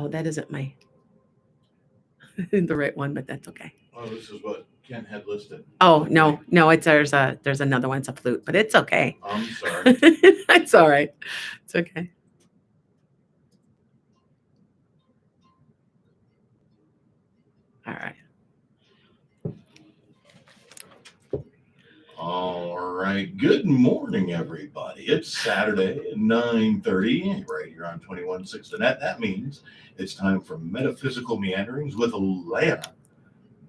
Oh, that isn't my the right one, but that's okay. Oh, this is what Ken had listed. Oh, no, it's there's another one. It's a flute, but it's okay. I'm sorry. It's all right. It's okay. All right. All right. Good morning, everybody. It's Saturday at 9:30, right here on 21.6 The Net. That means it's time for Metaphysical Meanderings with Lana,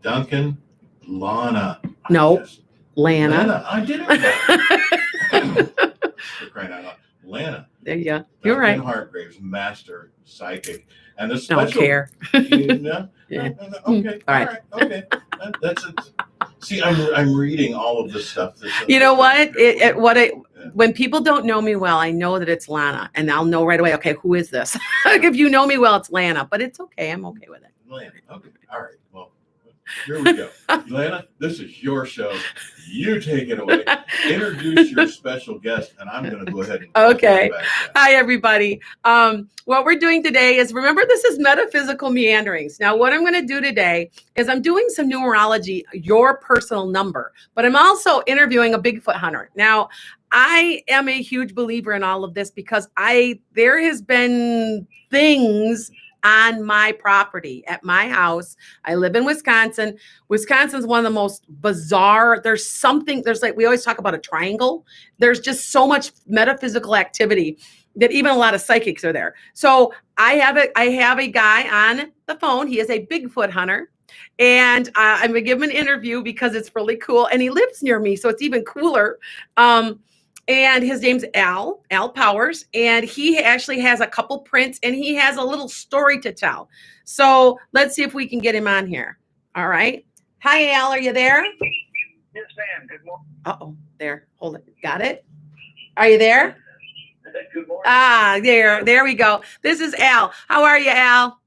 Duncan, Lana. No, Lana. I did it. For crying out loud. Lana. There you go. You're right. Hargraves, master psychic. And the Don't special. care. No? Yeah. No, okay. All right. Okay. That's it. See, I'm reading all of this stuff. You know what? When people don't know me well, I know that it's Lana, and I'll know right away. Okay, who is this? Like if you know me well, it's Lana, but it's okay. I'm okay with it. Lana. Okay. All right. Well, here we go. Lana, this is your show. You take it away. Introduce your special guest, and I'm going to go ahead and okay. Hi, everybody. What we're doing today is, remember, this is Metaphysical Meanderings. Now, what I'm going to do today is I'm doing some numerology, your personal number, but I'm also interviewing a Bigfoot hunter. Now, I am a huge believer in all of this because there has been things on my property at my house. I live in Wisconsin. Wisconsin's one of the most bizarre. There's like, we always talk about a triangle. There's just so much metaphysical activity that even a lot of psychics are there. So I have a guy on the phone. He is a Bigfoot hunter. And I'm going to give him an interview because it's really cool. And he lives near me, so it's even cooler. And his name's Al Powers, and he actually has a couple prints, and he has a little story to tell. So let's see if we can get him on here. All right. Hi, Al. Are you there? Yes, ma'am. Good morning. Uh-oh. There. Hold it. Got it? Are you there? Good morning. Ah, there we go. This is Al. How are you, Al?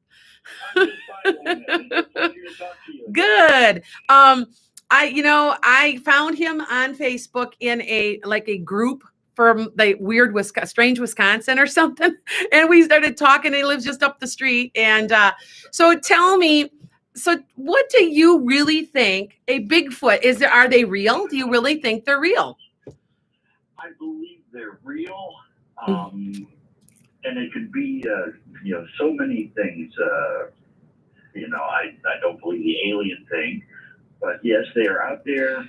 I'm just fine. It's a pleasure to talk to you. Good. I found him on Facebook in a group from the weird strange Wisconsin or something. And we started talking. He lives just up the street. And so tell me, what do you really think a Bigfoot is? Are they real? Do you really think they're real? I believe they're real. And it could be, so many things. I don't believe the alien thing. But yes, they are out there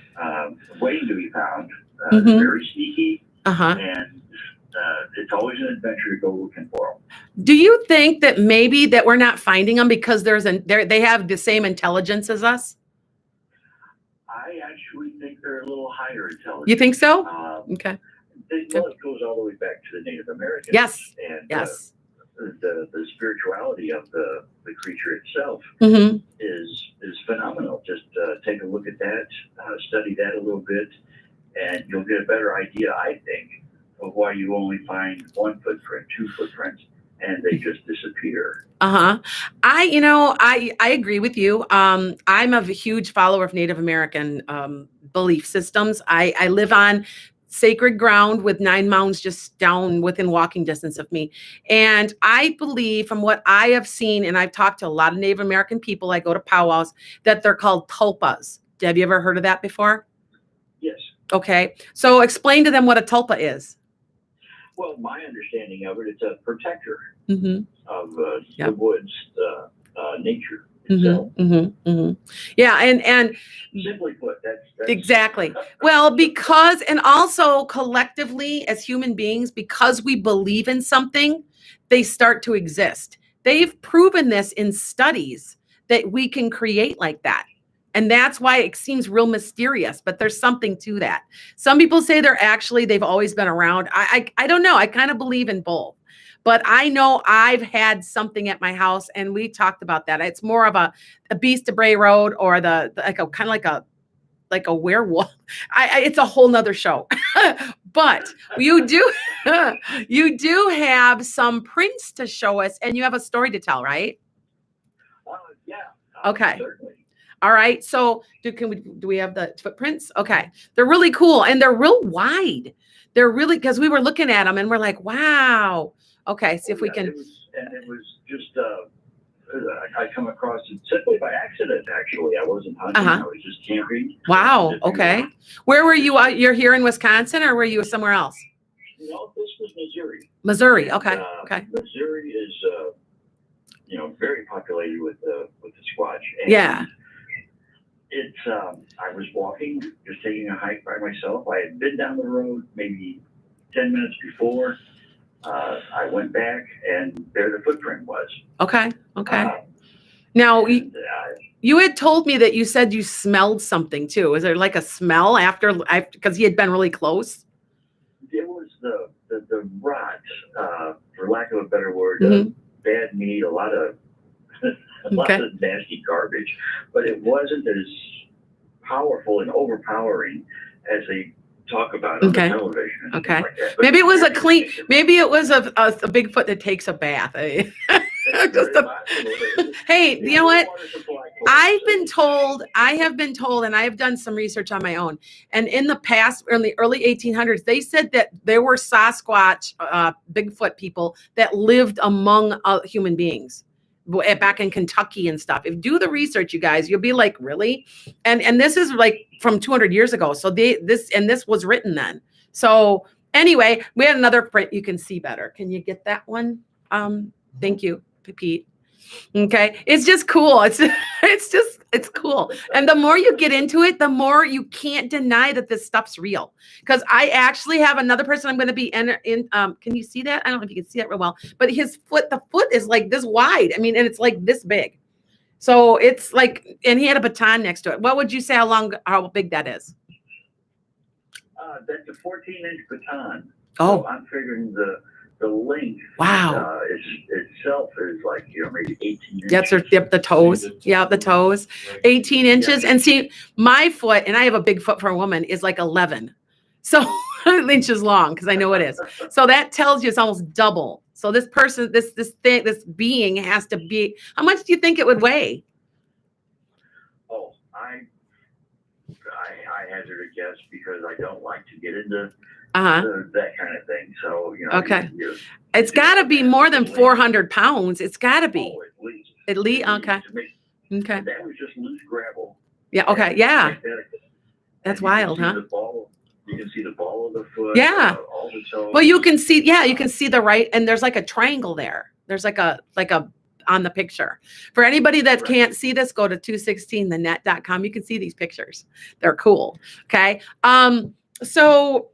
waiting to be found. They're very sneaky, and it's always an adventure to go looking for them. Do you think that maybe that we're not finding them because they have the same intelligence as us? I actually think they're a little higher intelligence. You think so? Okay. It goes all the way back to the Native Americans. Yes. And yes. The spirituality of the creature itself is phenomenal. Just take a look at that, study that a little bit, and you'll get a better idea, I think, of why you only find one footprint, two footprints, and they just disappear. I agree with you. I'm a huge follower of Native American belief systems. I live on sacred ground with 9 mountains just down within walking distance of me. And I believe from what I have seen, and I've talked to a lot of Native American people, I go to powwows, that they're called tulpas. Have you ever heard of that before? Yes. Okay. So explain to them what a tulpa is. Well, my understanding of it, it's a protector of the woods, nature. Yeah, and simply put, that's exactly. Well, because, and also collectively as human beings, because we believe in something, they start to exist. They've proven this in studies that we can create like that. And that's why it seems real mysterious, but there's something to that. Some people say they've always been around. I don't know. I kind of believe in both. But I know I've had something at my house, and we talked about that. It's more of a beast of Bray Road, or like a werewolf. It's a whole nother show. But you do have some prints to show us, and you have a story to tell, right? Yeah. Okay. Certainly. All right. So do we have the footprints? Okay. They're really cool, and they're real wide. They're really, because we were looking at them and we're like, wow. Okay, see if we can. It was just I come across it simply by accident. Actually, I wasn't hunting. I was just camping. Wow. Okay. Where were you? You're here in Wisconsin, or were you somewhere else? No, this was Missouri. Missouri. Okay. Okay. Missouri is, very populated with the Squatch. And yeah. It's. I was walking, just taking a hike by myself. I had been down the road maybe 10 minutes before. I went back, and there the footprint was. Okay. Okay. Now, you had told me that you said you smelled something too. Was there like a smell after, because he had been really close? It was the rot, for lack of a better word, bad meat, a lot of nasty garbage, but it wasn't as powerful and overpowering as they talk about on the television. Okay. Like that. Maybe it was a clean. Maybe it was a Bigfoot that takes a bath. Hey, you know what? I have been told, and I have done some research on my own. And in the past, in the early 1800s, they said that there were Sasquatch, Bigfoot people that lived among human beings back in Kentucky and stuff. If you do the research, you guys, you'll be like, really? And this is like from 200 years ago. So this was written then. So anyway, we had another print you can see better. Can you get that one? Thank you, Pete. Okay. It's just cool. It's cool. And the more you get into it, the more you can't deny that this stuff's real. Because I actually have another person I'm going to be in, can you see that? I don't know if you can see that real well, but the foot is like this wide. I mean, and it's like this big. So it's like, and he had a baton next to it. What would you say how big that is? That's a 14-inch baton. Oh. So I'm figuring the length itself is like, maybe 18 inches. That's the toes. Yeah, the toes. 18 inches. Yeah. And see, my foot, and I have a big foot for a woman, is like 11. So inches long, because I know it is. So that tells you it's almost double. So this person, this being has to be, how much do you think it would weigh? Oh, I hazard a guess because I don't like to get into that kind of thing. So, okay. It's got to be more than 400 pounds. It's got to be. Oh, at least. At least, okay. Okay. That was just loose gravel. Yeah, okay, yeah. That's wild, huh? You can see the ball of the foot. Yeah. All the toes. Well, you can see the right, and there's like a triangle there. There's like a on the picture. For anybody that can't see this, go to 216thenet.com. You can see these pictures. They're cool. Okay. So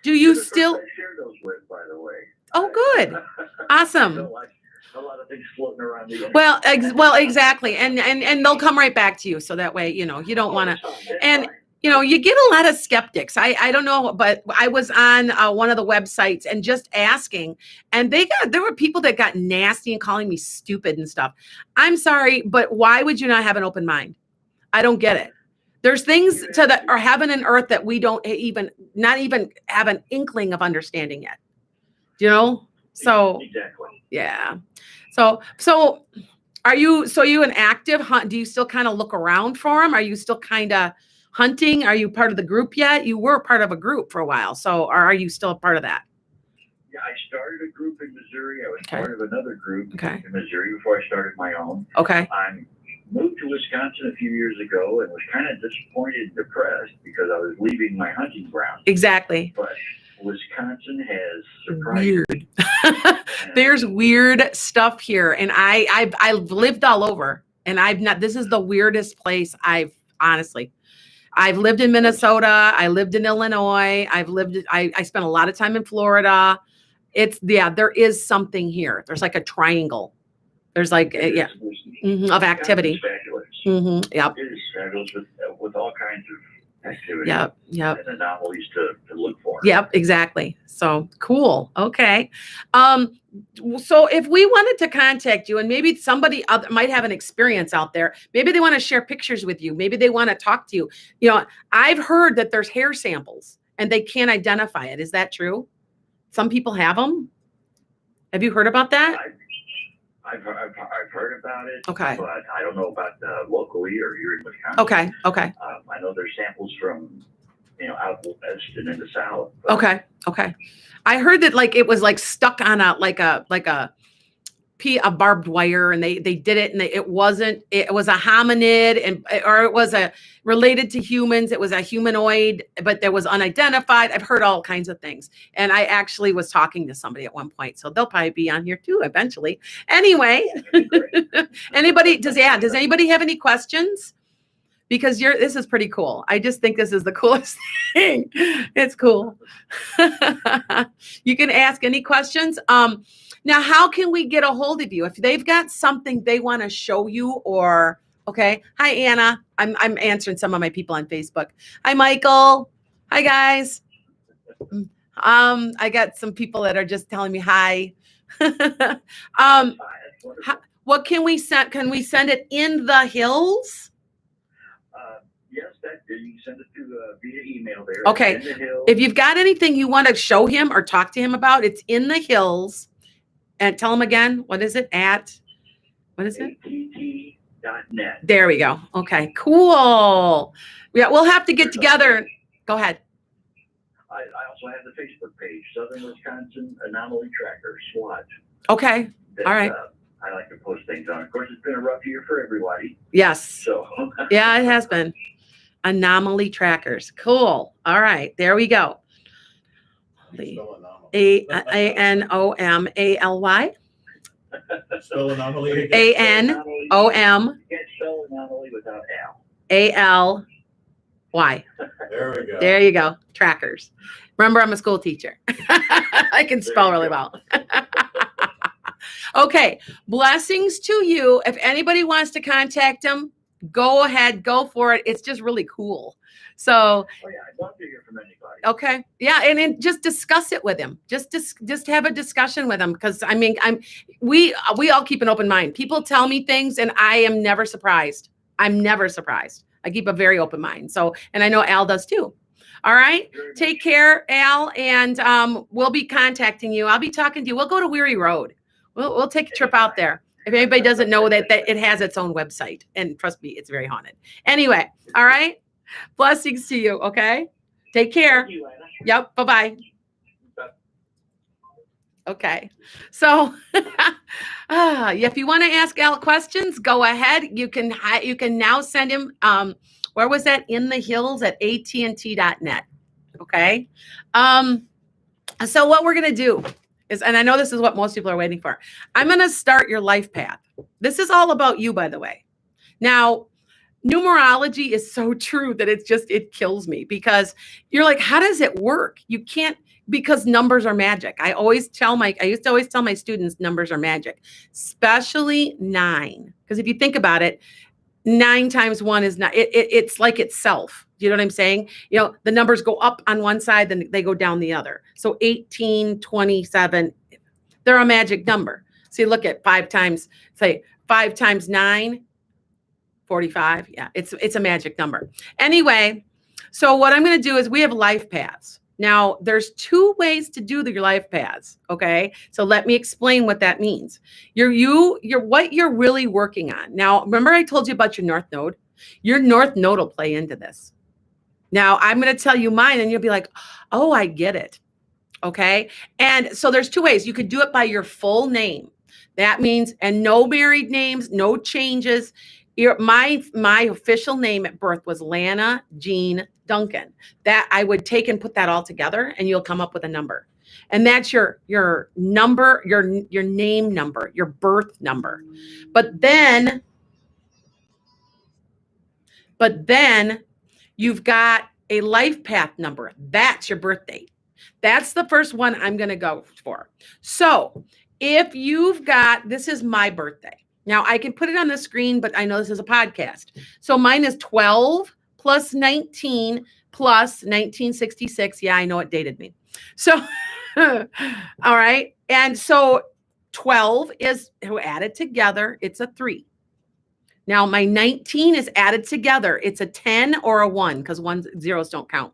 do you still share those with, by the way? Oh, good. Awesome. A lot of things floating around the well, exactly. And they'll come right back to you. So that way, you don't want to, and you get a lot of skeptics. I don't know, but I was on one of the websites and just asking, and there were people that got nasty and calling me stupid and stuff. I'm sorry, but why would you not have an open mind? I don't get it. There's things that are heaven and earth that we don't not even have an inkling of understanding yet. So exactly. Yeah. So are you an active hunt? Do you still kind of look around for them? Are you still kind of hunting? Are you part of the group yet? You were part of a group for a while. So are you still a part of that? Yeah, I started a group in Missouri. I was part of another group in Missouri before I started my own. Okay. I moved to Wisconsin a few years ago and was kind of disappointed and depressed because I was leaving my hunting ground. Exactly. But Wisconsin has surprised me. There's weird stuff here, and I've lived all over, and this is the weirdest place I've lived in Minnesota. I lived in Illinois. I spent a lot of time in Florida. There is something here. There's like a triangle. There's like, of activity. Fabulous. Yep. It is fabulous with all kinds of activity. Yep. And anomalies to look for. Yep, exactly. So cool. Okay. So if we wanted to contact you, and maybe somebody might have an experience out there, maybe they want to share pictures with you, maybe they want to talk to you. I've heard that there's hair samples and they can't identify it. Is that true? Some people have them. Have you heard about that? I've heard about it. Okay. But I don't know about locally or here in Wisconsin. Okay. I know there's samples from out west and in the south. Okay. I heard that it was stuck on a a barbed wire, and they did it, and it was a hominid, or it was related to humans. It was a humanoid, but there was unidentified. I've heard all kinds of things, and I actually was talking to somebody at one point, so they'll probably be on here too eventually. Anyway, does anybody have any questions? Because this is pretty cool. I just think this is the coolest thing. It's cool. You can ask any questions. Now, how can we get a hold of you? If they've got something they want to show you, or, okay. Hi, Anna. I'm answering some of my people on Facebook. Hi, Michael. Hi, guys. I got some people that are just telling me hi. What can we send? Can we send it in the hills? Yes, you can send it via email there. Okay. If you've got anything you want to show him or talk to him about, it's in the hills. And tell him again, what is it? What is it? att.net. There we go. Okay, cool. Yeah, we'll have to get together. Go ahead. I also have the Facebook page, Southern Wisconsin Anomaly Tracker, SWAT. Okay. All right. I like to post things on. Of course, it's been a rough year for everybody. Yes. So. Yeah, it has been. Anomaly trackers. Cool. All right. There we go. ANOMALY. Spell anomaly. ANOM. You can't spell anomaly without Al. ALY. There we go. There you go. Trackers. Remember, I'm a school teacher. I can spell really well. Okay. Blessings to you. If anybody wants to contact him, go ahead, go for it. It's just really cool. So, oh yeah, I'd love to hear from anybody. Okay, yeah, and then just discuss it with him. Just have a discussion with him, because I mean, we all keep an open mind. People tell me things, and I am never surprised. I'm never surprised. I keep a very open mind. So, and I know Al does too. All right, take care, Al, and we'll be contacting you. I'll be talking to you. We'll go to Weary Road. We'll take a trip out there. If anybody doesn't know that it has its own website, and trust me, it's very haunted. Anyway, all right. Blessings to you. Okay. Take care. Thank you, Anna. Yep. Bye-bye. Okay. So if you want to ask Al questions, go ahead. You can now send him, where was that? In the hills at AT&T.net. Okay. So what we're going to do is, and I know this is what most people are waiting for, I'm going to start your life path. This is all about you, by the way. Now, numerology is so true that it kills me, because you're like, how does it work? You can't, because numbers are magic. I used to always tell my students numbers are magic, especially 9. Because if you think about it, 9 times 1 is not, it's like itself. Do you know what I'm saying? You know, the numbers go up on one side, then they go down the other. So 18, 27, they're a magic number. So you look at 5 times 9, 45. Yeah, it's a magic number. Anyway, so what I'm going to do is, we have life paths. Now, there's 2 ways to do your life paths. Okay, so let me explain what that means. You're what you're really working on. Now, remember I told you about your North Node? Your North Node will play into this. Now, I'm going to tell you mine, and you'll be like, oh, I get it. Okay, and so there's 2 ways. You could do it by your full name. That means, and no married names, no changes. My official name at birth was Lana Jean Duncan. That I would take and put that all together, and you'll come up with a number. And that's your number, your name number, your birth number. But then you've got a life path number. That's your birth date. That's the first one I'm going to go for. So if you've got, this is my birthday. Now, I can put it on the screen, but I know this is a podcast. So mine is 12 plus 19 plus 1966. Yeah, I know it dated me. So, all right. And so 12 is added together. It's a 3. Now, my 19 is added together. It's a 10 or a 1, because zeros don't count.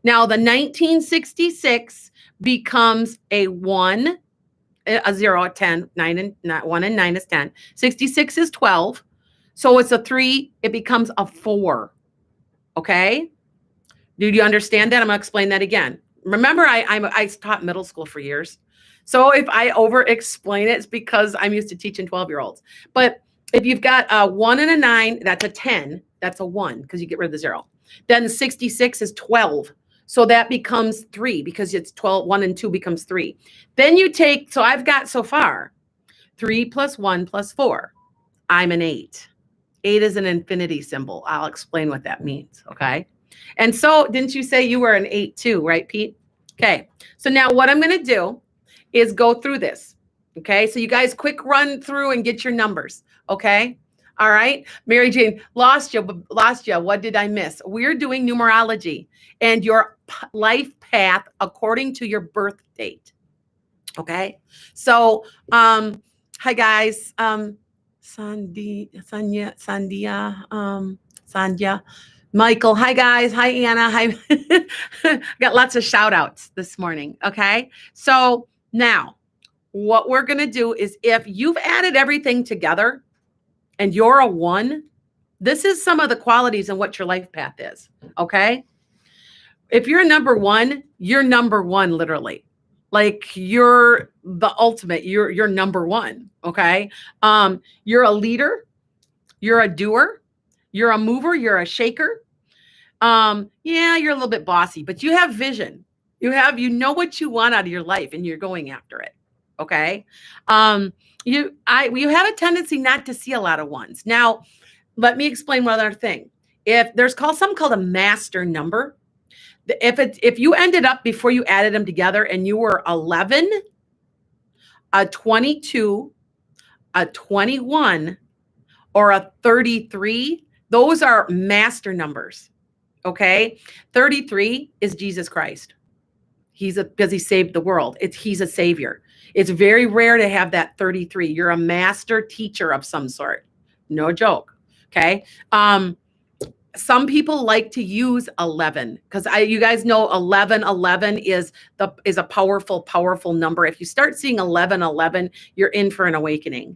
Now, the 1966 becomes a 1. A 0 at 10, 9 and 1 and 9 is 10. 66 is 12. So it's a 3. It becomes a 4. Okay. Do you understand that? I'm going to explain that again. Remember, I taught middle school for years. So if I over explain it, it's because I'm used to teaching 12-year-olds. But if you've got a 1 and a 9, that's a 10. That's a 1 because you get rid of the 0. Then 66 is 12. So that becomes 3 because it's 12. 1 and 2 becomes 3. Then you take, so I've got so far 3 plus 1 plus 4. I'm an 8. 8 is an infinity symbol. I'll explain what that means. Okay. And so didn't you say you were an 8 too, right, Pete? Okay. So now what I'm going to do is go through this. Okay. So you guys quick run through and get your numbers. Okay. All right. Mary Jane, lost you. What did I miss? We're doing numerology and your life path according to your birth date. Okay. So, hi guys. Sandhya, Michael. Hi guys. Hi Anna. Hi. Got lots of shout outs this morning. Okay. So now what we're going to do is if you've added everything together and you're a 1, this is some of the qualities and what your life path is. Okay. If you're a number 1, you're number 1, literally. Like you're the ultimate, you're number 1. Okay. You're a leader, you're a doer, you're a mover, you're a shaker. Yeah, you're a little bit bossy, but you have vision. You know what you want out of your life and you're going after it. Okay. You have a tendency not to see a lot of 1s. Now, let me explain one other thing. If there's something called a master number, if you ended up before you added them together and you were 11, a 22, a 21, or a 33, those are master numbers. Okay. 33 is Jesus Christ. Because he saved the world. He's a savior. It's very rare to have that 33. You're a master teacher of some sort. No joke. Okay. Some people like to use 11 because you guys know 11 is a powerful number. If you start seeing 11, you're in for an awakening.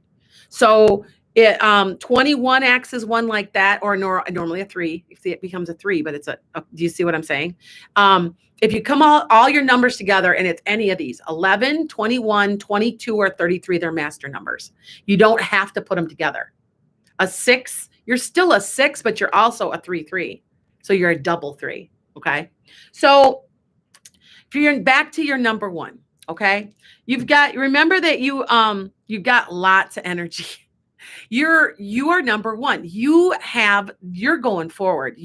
So 21 acts as 1 like that, or normally a 3. You see, it becomes a 3, but it's do you see what I'm saying? If you come all your numbers together and it's any of these 11, 21, 22, or 33, they're master numbers. You don't have to put them together. A 6. You're still a 6, but you're also a 3-3. So you're a double 3. Okay. So if you're back to your number 1, okay, remember that you've got lots of energy. You are number 1. You're going forward.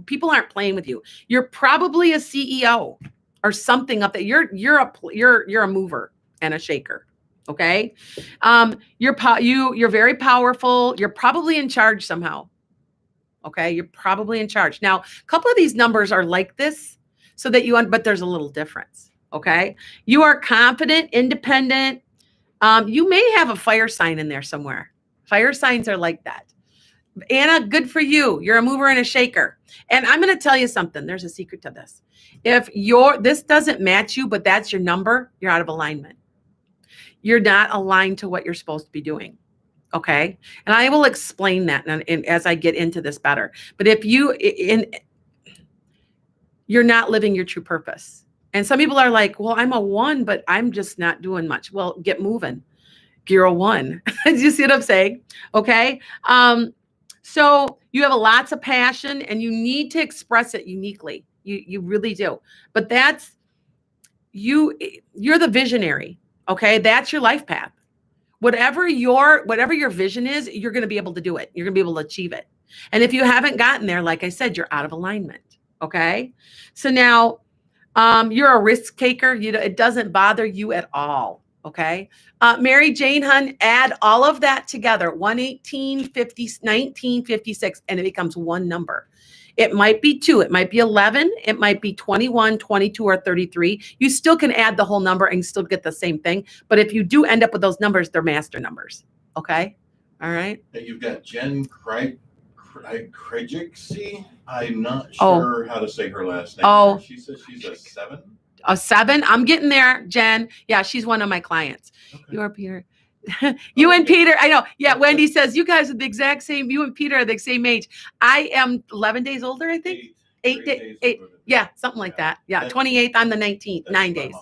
People aren't playing with you. You're probably a CEO or something up there. You're a mover and a shaker. Okay. You're very powerful. You're probably in charge somehow. Okay. You're probably in charge. Now, a couple of these numbers are like this so that but there's a little difference. Okay. You are confident, independent. You may have a fire sign in there somewhere. Fire signs are like that. Anna, good for you. You're a mover and a shaker. And I'm going to tell you something. There's a secret to this. If this doesn't match you, but that's your number, you're out of alignment. You're not aligned to what you're supposed to be doing. Okay. And I will explain that as I get into this better. But if you're not living your true purpose. And some people are like, well, I'm a 1, but I'm just not doing much. Well, get moving. You're a 1. Do you see what I'm saying? Okay. So you have lots of passion and you need to express it uniquely. You really do. But that's you're the visionary. Okay. That's your life path. Whatever your vision is, you're going to be able to do it. You're going to be able to achieve it. And if you haven't gotten there, like I said, you're out of alignment. Okay. So now, you're a risk taker. It doesn't bother you at all. Okay. Mary Jane Hun, add all of that together. 118, 50, 19, 56, and it becomes 1 number. It might be 2. It might be 11. It might be 21, 22, or 33. You still can add the whole number and still get the same thing. But if you do end up with those numbers, they're master numbers. Okay. All right. You've got Jen Krajiksi. I'm not sure how to say her last name. Oh. She says she's a 7. A 7. I'm getting there, Jen. Yeah, she's one of my clients. Okay. You are Peter. You and Peter, I know. Yeah, Wendy says you guys are the exact same. You and Peter are the same age. I am 11 days older, I think. 8 days. Yeah, something like that. Yeah, 28th. I'm the 19th. 9 days.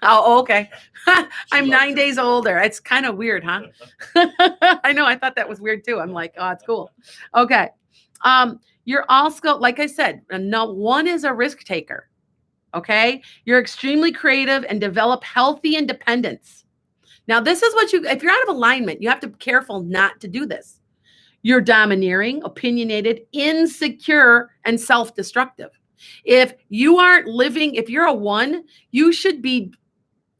Oh, okay. I'm She 9 likes it. days older. It's kind of weird, huh? I know. I thought that was weird too. I'm like, oh, it's cool. Okay. You're also, like I said, no one is a risk taker. Okay. You're extremely creative and develop healthy independence. Now, this is what if you're out of alignment, you have to be careful not to do this. You're domineering, opinionated, insecure, and self-destructive. If you aren't living, if you're a one, you should be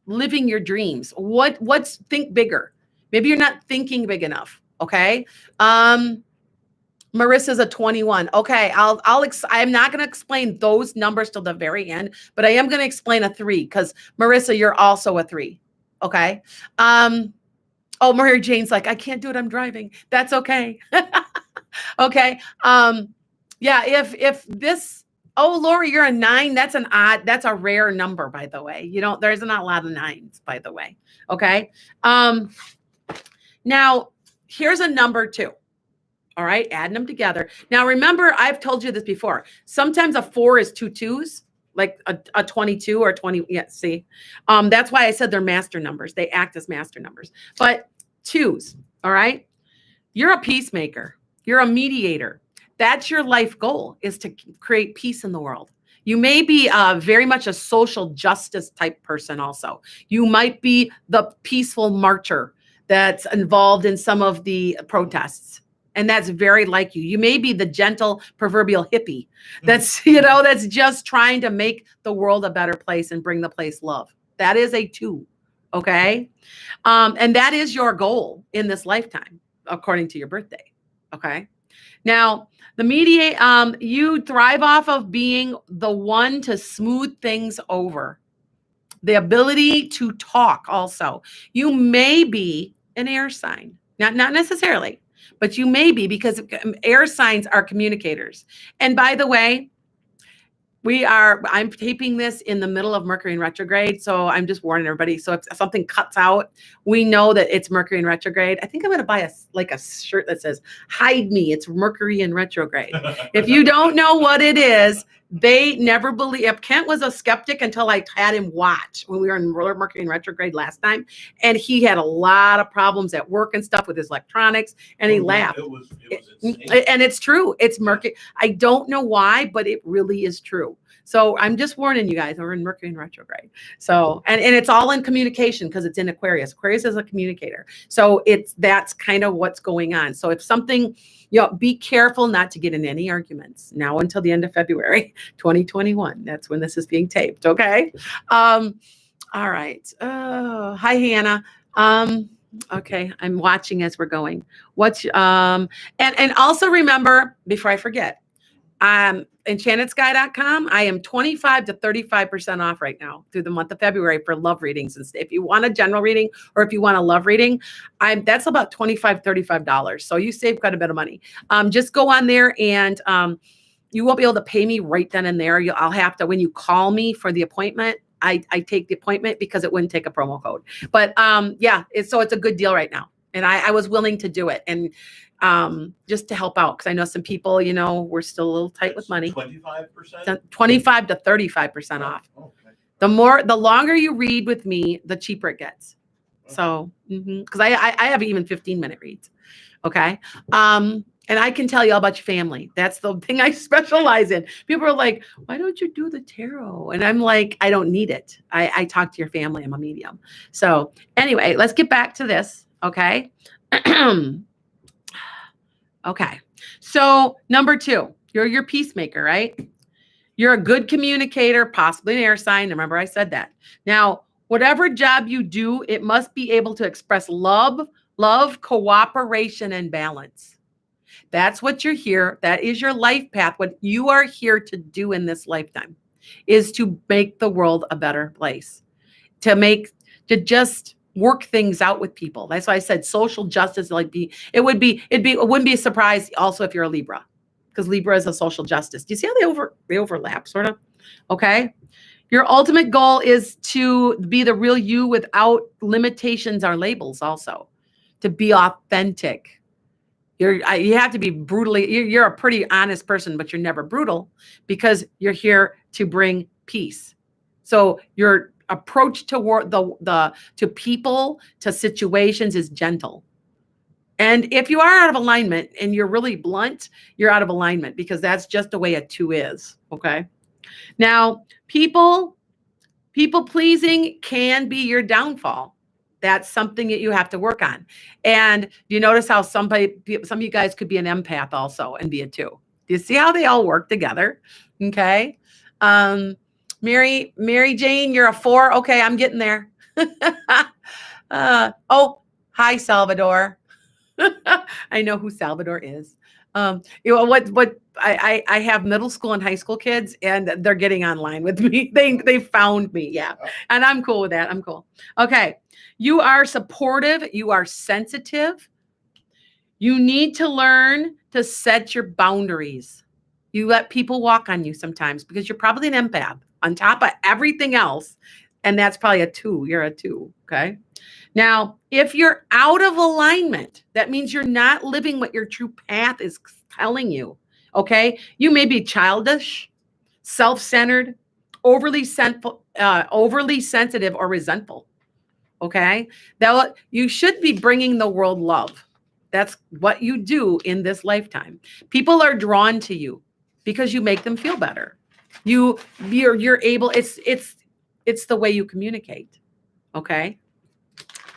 living your dreams. What's think bigger? Maybe you're not thinking big enough. Okay. Marissa's a 21. Okay, I'm not going to explain those numbers till the very end, but I am going to explain a 3 because Marissa, you're also a 3. Okay. Oh, Mary Jane's like, I can't do it. I'm driving. That's okay. Okay. Yeah. If this, oh, Lori, you're a 9. That's a rare number, by the way. There's not a lot of 9s, by the way. Okay. Now here's a number 2. All right, adding them together. Now, remember, I've told you this before. Sometimes a 4 is 2 2s, like a 22 or 20. Yeah, see? That's why I said they're master numbers. They act as master numbers. But 2s, all right? You're a peacemaker. You're a mediator. That's your life goal, is to create peace in the world. You may be very much a social justice type person also. You might be the peaceful marcher that's involved in some of the protests. And that's very like you. You may be the gentle proverbial hippie that's, that's just trying to make the world a better place and bring the place love. That is a 2. Okay. And that is your goal in this lifetime, according to your birthday. Okay. Now, you thrive off of being the one to smooth things over. The ability to talk also. You may be an air sign, not necessarily. But you may be, because air signs are communicators. And by the way, I'm taping this in the middle of Mercury in retrograde. So I'm just warning everybody. So if something cuts out, we know that it's Mercury in retrograde. I think I'm going to buy a shirt that says, hide me, it's Mercury in retrograde. If you don't know what it is, they never believe. Kent was a skeptic until I had him watch when we were in Mercury in retrograde last time. And he had a lot of problems at work and stuff with his electronics. And he laughed. It was insane. And it's true. It's Mercury. I don't know why, but it really is true. So I'm just warning you guys, we're in Mercury in retrograde. So, and it's all in communication because it's in Aquarius. Aquarius is a communicator. So that's kind of what's going on. So if something, be careful not to get in any arguments now until the end of February, 2021. That's when this is being taped. Okay. All right. Oh, hi, Hannah. Okay. I'm watching as we're going. And also remember, before I forget, EnchantedSky.com. I am 25 to 35% off right now through the month of February for love readings. And if you want a general reading or if you want a love reading, that's about $25, $35. So you save quite a bit of money. Just go on there and you won't be able to pay me right then and there. I'll have to, when you call me for the appointment, I take the appointment because it wouldn't take a promo code. But it's a good deal right now. And I was willing to do it. And just to help out, because I know some people, we're still a little tight with money. 25%? 25 to 35% off. Okay. The longer you read with me, the cheaper it gets. So, because I have even 15-minute reads. Okay. And I can tell you all about your family. That's the thing I specialize in. People are like, why don't you do the tarot? And I'm like, I don't need it. I talk to your family. I'm a medium. So anyway, let's get back to this. Okay. Okay. So number 2, you're your peacemaker, right? You're a good communicator, possibly an air sign. Remember, I said that. Now, whatever job you do, it must be able to express love, cooperation, and balance. That's what you're here. That is your life path. What you are here to do in this lifetime is to make the world a better place, to just work things out with people. That's why I said social justice. It wouldn't be a surprise also if you're a Libra, because Libra is a social justice. Do you see how they overlap sort of? Okay. Your ultimate goal is to be the real you without limitations or labels, also to be authentic. You have to be brutally, you're a pretty honest person, but you're never brutal because you're here to bring peace. So you're approach toward to people, to situations is gentle. And if you are out of alignment and you're really blunt, you're out of alignment, because that's just the way a 2 is. Okay. Now, people pleasing can be your downfall. That's something that you have to work on. And you notice how some of you guys could be an empath also and be a 2. Do you see how they all work together? Okay. Mary Jane, you're a 4. Okay, I'm getting there. Oh, hi, Salvador. I know who Salvador is. What I have middle school and high school kids, and they're getting online with me. They found me, yeah, and I'm cool with that. I'm cool. Okay, you are supportive. You are sensitive. You need to learn to set your boundaries. You let people walk on you sometimes because you're probably an empath on top of everything else, and that's probably a 2. You're a 2. Okay. Now, if you're out of alignment, that means you're not living what your true path is telling you. Okay. You may be childish, self-centered, overly sensitive, or resentful. Okay. You should be bringing the world love. That's what you do in this lifetime. People are drawn to you because you make them feel better. You're able. It's the way you communicate. Okay.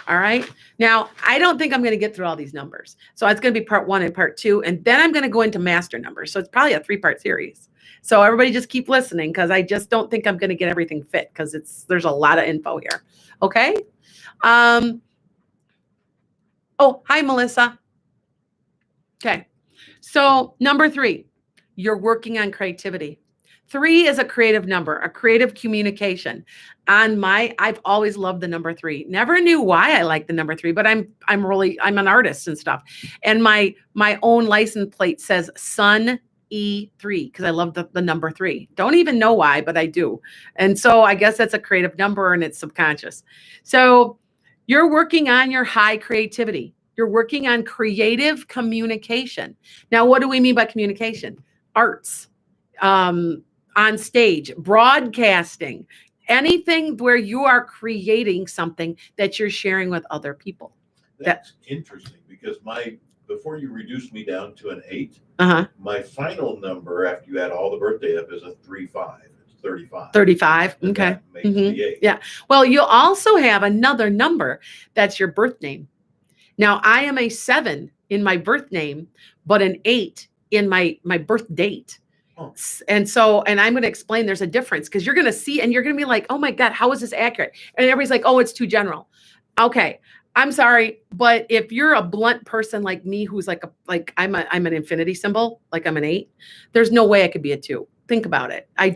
All right. Now, I don't think I'm going to get through all these numbers. So it's going to be part 1 and part 2. And then I'm going to go into master numbers. So it's probably a 3-part series. So everybody just keep listening, because I just don't think I'm going to get everything fit, because there's a lot of info here. Okay. Oh, hi, Melissa. Okay. So number 3, you're working on creativity. 3 is a creative number, a creative communication. I've always loved the number 3. Never knew why I like the number 3, but I'm an artist and stuff. And my own license plate says Sun E3, because I love the number 3. Don't even know why, but I do. And so I guess that's a creative number, and it's subconscious. So you're working on your high creativity. You're working on creative communication. Now, what do we mean by communication? Arts. On stage, broadcasting, anything where you are creating something that you're sharing with other people. That's interesting, because before you reduced me down to an 8, my final number after you add all the birthday up is a 3-5. It's 35. 35. And okay. that makes the 8. Yeah. Well, you'll also have another number that's your birth name. Now, I am a 7 in my birth name, but an 8 in my birth date. And I'm going to explain there's a difference, because you're going to see and you're going to be like, oh my God, how is this accurate? And everybody's like, oh, it's too general. Okay. I'm sorry. But if you're a blunt person like me, who's I'm an infinity symbol, like I'm an 8, there's no way I could be a 2. Think about it. I'm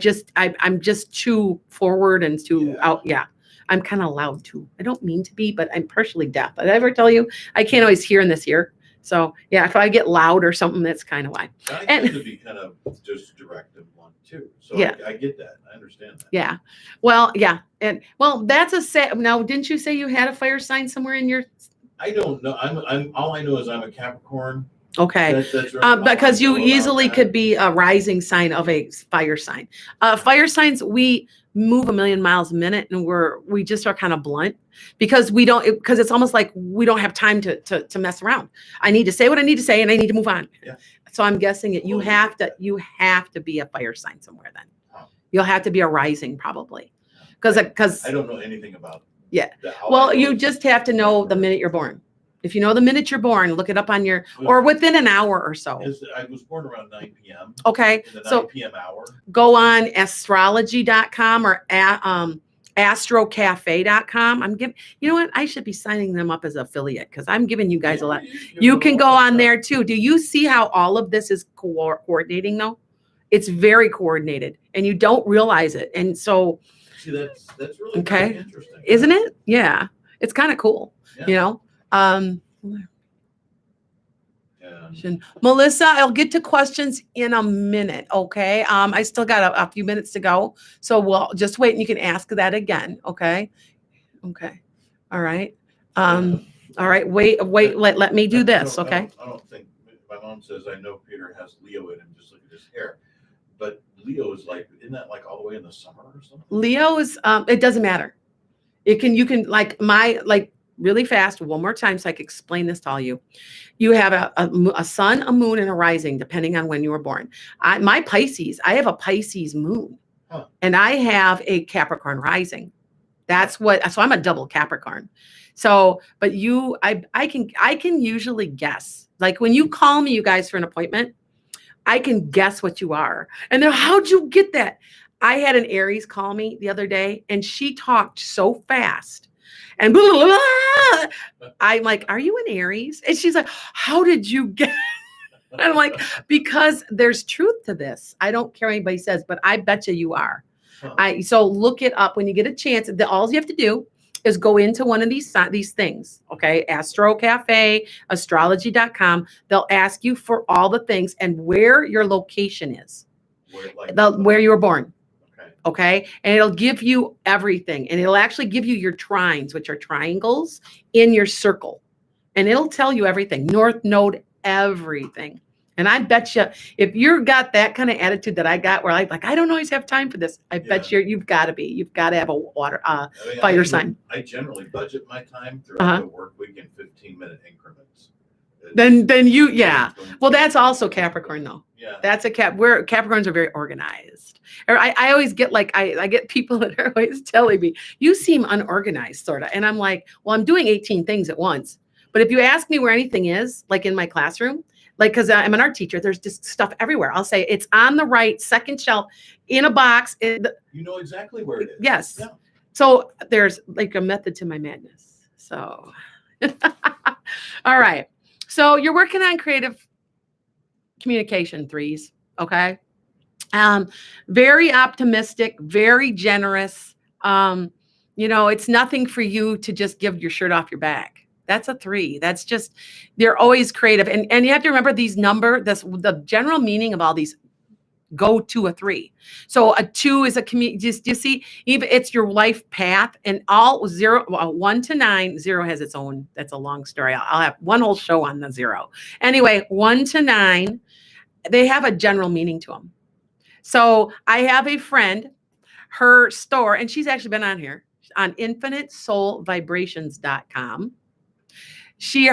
just too forward and too out. Yeah. I'm kind of loud too. I don't mean to be, but I'm partially deaf. Did I ever tell you I can't always hear in this ear? So yeah, if I get loud or something, that's kind of why. I tend to be kind of just direct and blunt too. So yeah. I get that. I understand that. Yeah. Well, yeah. And that's a set. Now, didn't you say you had a fire sign somewhere in your? I don't know. I'm all I know is I'm a Capricorn. Okay. That's really because you easily could be a rising sign of a fire sign. Fire signs, we move a million miles a minute, and we just are kind of blunt, because because it's almost like we don't have time to mess around. I need to say what I need to say, and I need to move on. Yeah. So I'm guessing that you have to be a fire sign somewhere then. Oh. You'll have to be a rising probably. Because I don't know anything about. Yeah. Well, you just have to know the minute you're born. If you know the minute you're born, look it up on or within an hour or so. I was born around 9 p.m. Okay. In the 9 p.m. hour. Go on astrology.com or astrocafe.com. You know what? I should be signing them up as affiliate, because I'm giving you guys a lot. You can go on there too. Do you see how all of this is coordinating though? It's very coordinated, and you don't realize it. And so. See, that's really okay. Interesting. Isn't it? Yeah. It's kind of cool, you know? Melissa, I'll get to questions in a minute. Okay. I still got a few minutes to go. So we'll just wait, and you can ask that again. Okay. Okay. All right. All right. Wait, let me do this. Okay. I don't think my mom says, I know Peter has Leo in him. Just look at his hair. But Leo is isn't that all the way in the summer or something? Leo is, it doesn't matter. You can like really fast, one more time so I can explain this to all you. You have a sun, a moon, and a rising, depending on when you were born. My Pisces, I have a Pisces moon, and I have a Capricorn rising. So I'm a double Capricorn. So, but I can usually guess. Like when you call me, you guys, for an appointment, I can guess what you are. And then, how'd you get that? I had an Aries call me the other day, and she talked so fast. And blah, blah, blah. I'm like, are you an Aries? And she's like, how did you get? And I'm like, because there's truth to this. I don't care what anybody says, but I bet you are. So look it up when you get a chance. All you have to do is go into one of these things, okay? Astro Cafe, astrology.com. They'll ask you for all the things and where your location is, where you were born. Okay. And it'll give you everything. And it'll actually give you your trines, which are triangles in your circle. And it'll tell you everything, North Node, everything. And I bet you, if you've got that kind of attitude that I got, where I don't always have time for this, I bet you've got to have a water, fire sign. I generally budget my time throughout the work week in 15-minute increments. Then well, that's also Capricorn though. Yeah. That's where Capricorns are very organized. Or I always get I get people that are always telling me, you seem unorganized, sort of. And I'm like, well, I'm doing 18 things at once. But if you ask me where anything is, like in my classroom, because I'm an art teacher, there's just stuff everywhere. I'll say it's on the right second shelf in a box. You know exactly where it is. Yes. Yeah. So there's like a method to my madness. So, all right. So you're working on creative communication, threes. Okay. Very optimistic, very generous. It's nothing for you to just give your shirt off your back. That's a 3. That's just, they're always creative. And you have to remember the general meaning of all these go to a 3. So a 2 is just, you see, even it's your life path, and all 1 to 9, 0 has its own, that's a long story. I'll have one whole show on the 0. Anyway, 1 to 9, they have a general meaning to them. So I have a friend, her store, and she's actually been on here on infinitesoulvibrations.com.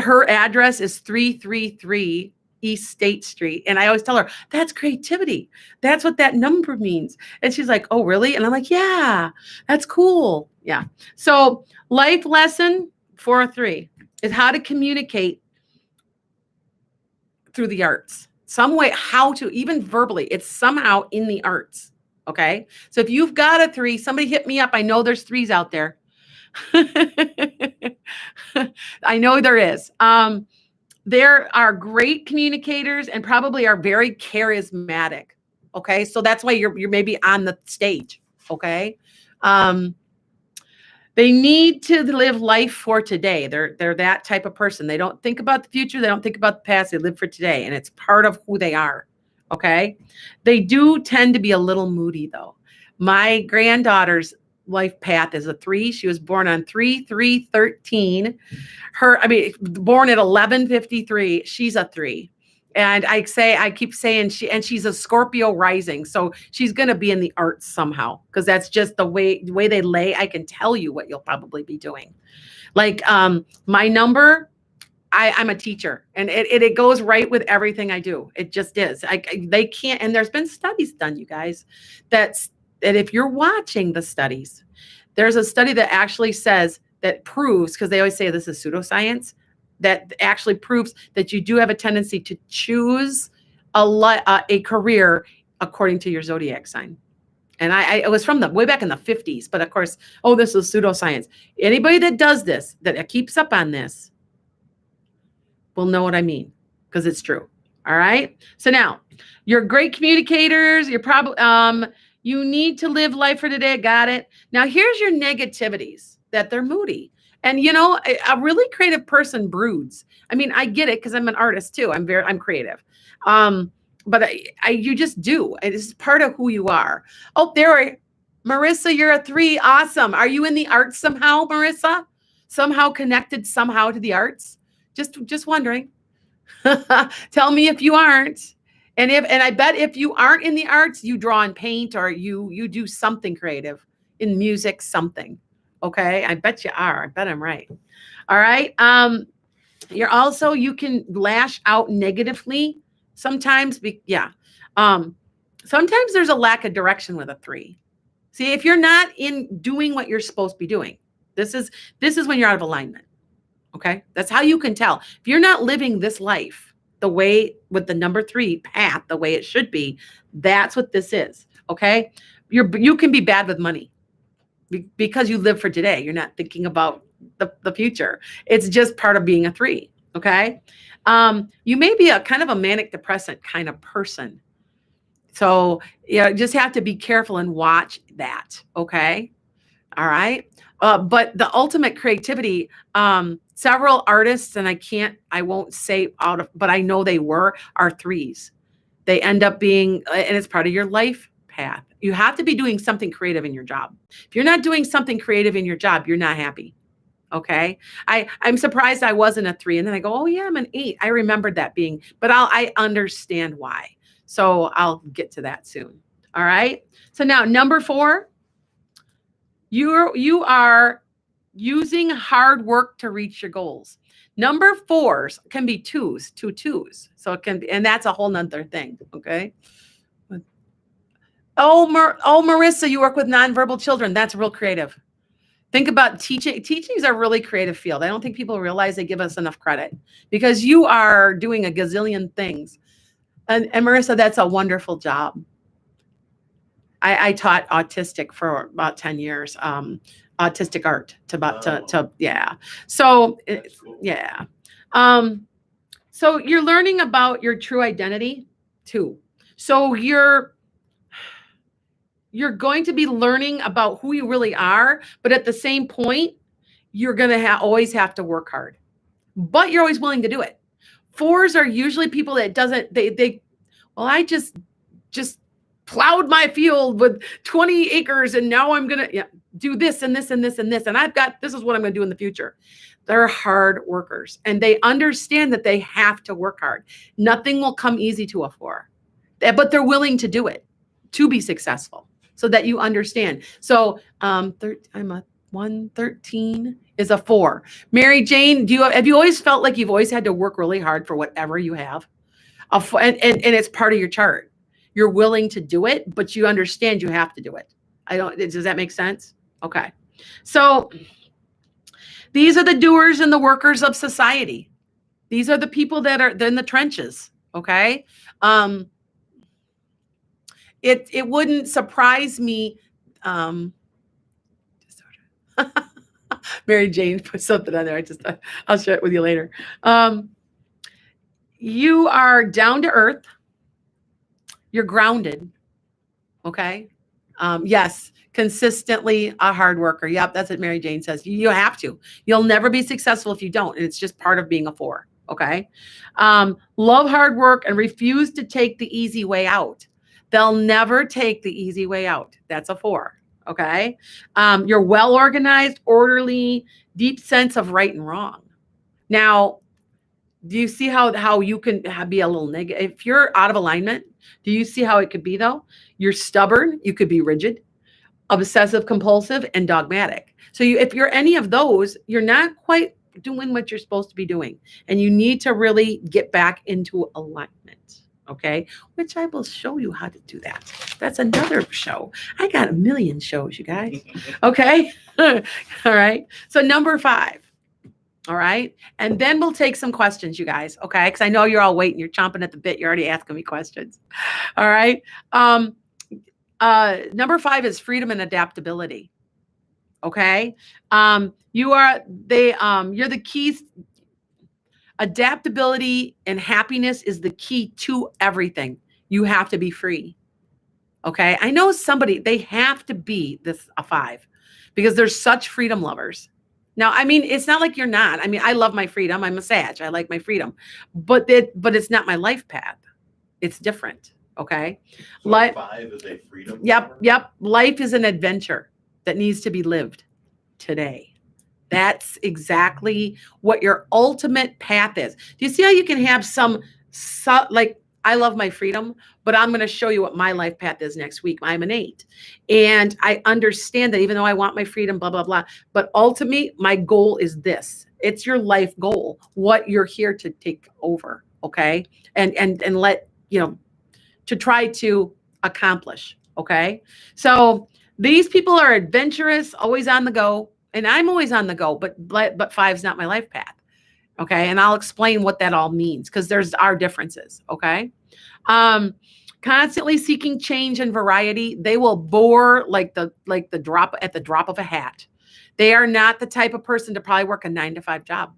Her address is 333 East State Street. And I always tell her, that's creativity. That's what that number means. And she's like, oh, really? And I'm like, yeah, that's cool. Yeah. So life lesson 403 is how to communicate through the arts. Some way, how to, even verbally, it's somehow in the arts. Okay. So if you've got a 3, somebody hit me up. I know there's 3s out there. I know there is. There are great communicators and probably are very charismatic. Okay. So that's why you're maybe on the stage. Okay. They need to live life for today. They're that type of person. They don't think about the future. They don't think about the past. They live for today. And it's part of who they are. Okay. They do tend to be a little moody though. My granddaughter's life path is a 3. She was born on 3/3/13. Born at 11:53. She's a 3. And I keep saying she's a Scorpio rising. So she's going to be in the arts somehow, because that's just the way they lay. I can tell you what you'll probably be doing. Like my number, I'm a teacher, and it goes right with everything I do. It just is. They can't, and there's been studies done, you guys, that if you're watching the studies, there's a study that actually says that proves, because they always say this is pseudoscience, that actually proves that you do have a tendency to choose a career according to your zodiac sign. And it was from way back in the 50s, but of course, this is pseudoscience. Anybody that does this, that keeps up on this, will know what I mean, because it's true. All right. So now, you're great communicators. You're probably you need to live life for today. Got it. Now here's your negativities, that they're moody. And a really creative person broods. I mean, I get it, because I'm an artist too. I'm creative. But you just do. It's part of who you are. Oh, Marissa, you're a 3. Awesome. Are you in the arts somehow, Marissa? Somehow connected somehow to the arts? Just wondering. Tell me if you aren't. And I bet if you aren't in the arts, you draw and paint, or you do something creative in music, something. Okay. I bet you are. I bet I'm right. All right. You can lash out negatively sometimes. Sometimes there's a lack of direction with a 3. See, if you're not in doing what you're supposed to be doing, this is when you're out of alignment. Okay. That's how you can tell. If you're not living this life the way with the number 3 path, the way it should be, that's what this is. Okay. You can be bad with money because you live for today. You're not thinking about the future. It's just part of being a 3. Okay. You may be a kind of a manic depressant kind of person. So just have to be careful and watch that. Okay. All right. But the ultimate creativity, several artists, and I won't say but I know are 3s. They end up being, and it's part of your life path. You have to be doing something creative in your job. If you're not doing something creative in your job, you're not happy. Okay. I'm surprised I wasn't a 3. And then I go, oh yeah, I'm an 8. I remembered that but I understand why. So I'll get to that soon. All right. So now number 4, you are using hard work to reach your goals. Number 4s can be 2s, 2 2s. So it can be, and that's a whole nother thing. Okay. Oh, Marissa, you work with nonverbal children. That's real creative. Think about teaching. Teaching is a really creative field. I don't think people realize they give us enough credit because you are doing a gazillion things. And Marissa, that's a wonderful job. I taught autistic for about 10 years, autistic art yeah. So, Cool. yeah. So you're learning about your true identity too. So you're going to be learning about who you really are, but at the same point, you're going to always have to work hard, but you're always willing to do it. 4s are usually people that I just plowed my field with 20 acres and now I'm going to do this and this and this and this. And this is what I'm going to do in the future. They're hard workers and they understand that they have to work hard. Nothing will come easy to a 4, but they're willing to do it to be successful so that you understand. So I'm a 113 is a 4. Mary Jane, have you always felt like you've always had to work really hard for whatever you have? And it's part of your chart. You're willing to do it, but you understand you have to do it. Does that make sense? Okay. So these are the doers and the workers of society. These are the people that are in the trenches. Okay. It wouldn't surprise me. Mary Jane put something on there. I'll share it with you later. You are down to earth. You're grounded. Okay. Yes. Consistently a hard worker. Yep. That's what Mary Jane says. You have to. You'll never be successful if you don't. And it's just part of being a 4. Okay. Love hard work and refuse to take the easy way out. They'll never take the easy way out. That's a 4. Okay. You're well organized, orderly, deep sense of right and wrong. Now, do you see how you can be a little negative? If you're out of alignment, do you see how it could be though? You're stubborn. You could be rigid, obsessive compulsive, and dogmatic. So if you're any of those, you're not quite doing what you're supposed to be doing. And you need to really get back into alignment. Okay. Which I will show you how to do that. That's another show. I got a million shows, you guys. Okay. All right. So number 5. All right. And then we'll take some questions, you guys. Okay. Because I know you're all waiting. You're chomping at the bit. You're already asking me questions. All right. Number 5 is freedom and adaptability. Okay. You're the keys. Adaptability and happiness is the key to everything. You have to be free. Okay. I know they have to be a 5 because they're such freedom lovers. Now, I mean, it's not like you're not. I mean, I love my freedom. I'm a Sag. I like my freedom, but it's not my life path. It's different. Okay. So 5 is a freedom. Yep. Life is an adventure that needs to be lived today. That's exactly what your ultimate path is. Do you see how you can have some like I love my freedom, but I'm going to show you what my life path is next week. I'm an 8. And I understand that even though I want my freedom, blah, blah, blah, but ultimately my goal is this. It's your life goal, what you're here to take over. Okay. And let, to try to accomplish. Okay. So these people are adventurous, always on the go. And I'm always on the go, but 5's not my life path. Okay. And I'll explain what that all means because there's our differences. Okay. Constantly seeking change and variety. They will bore like the drop of a hat. They are not the type of person to probably work a 9-to-5 job.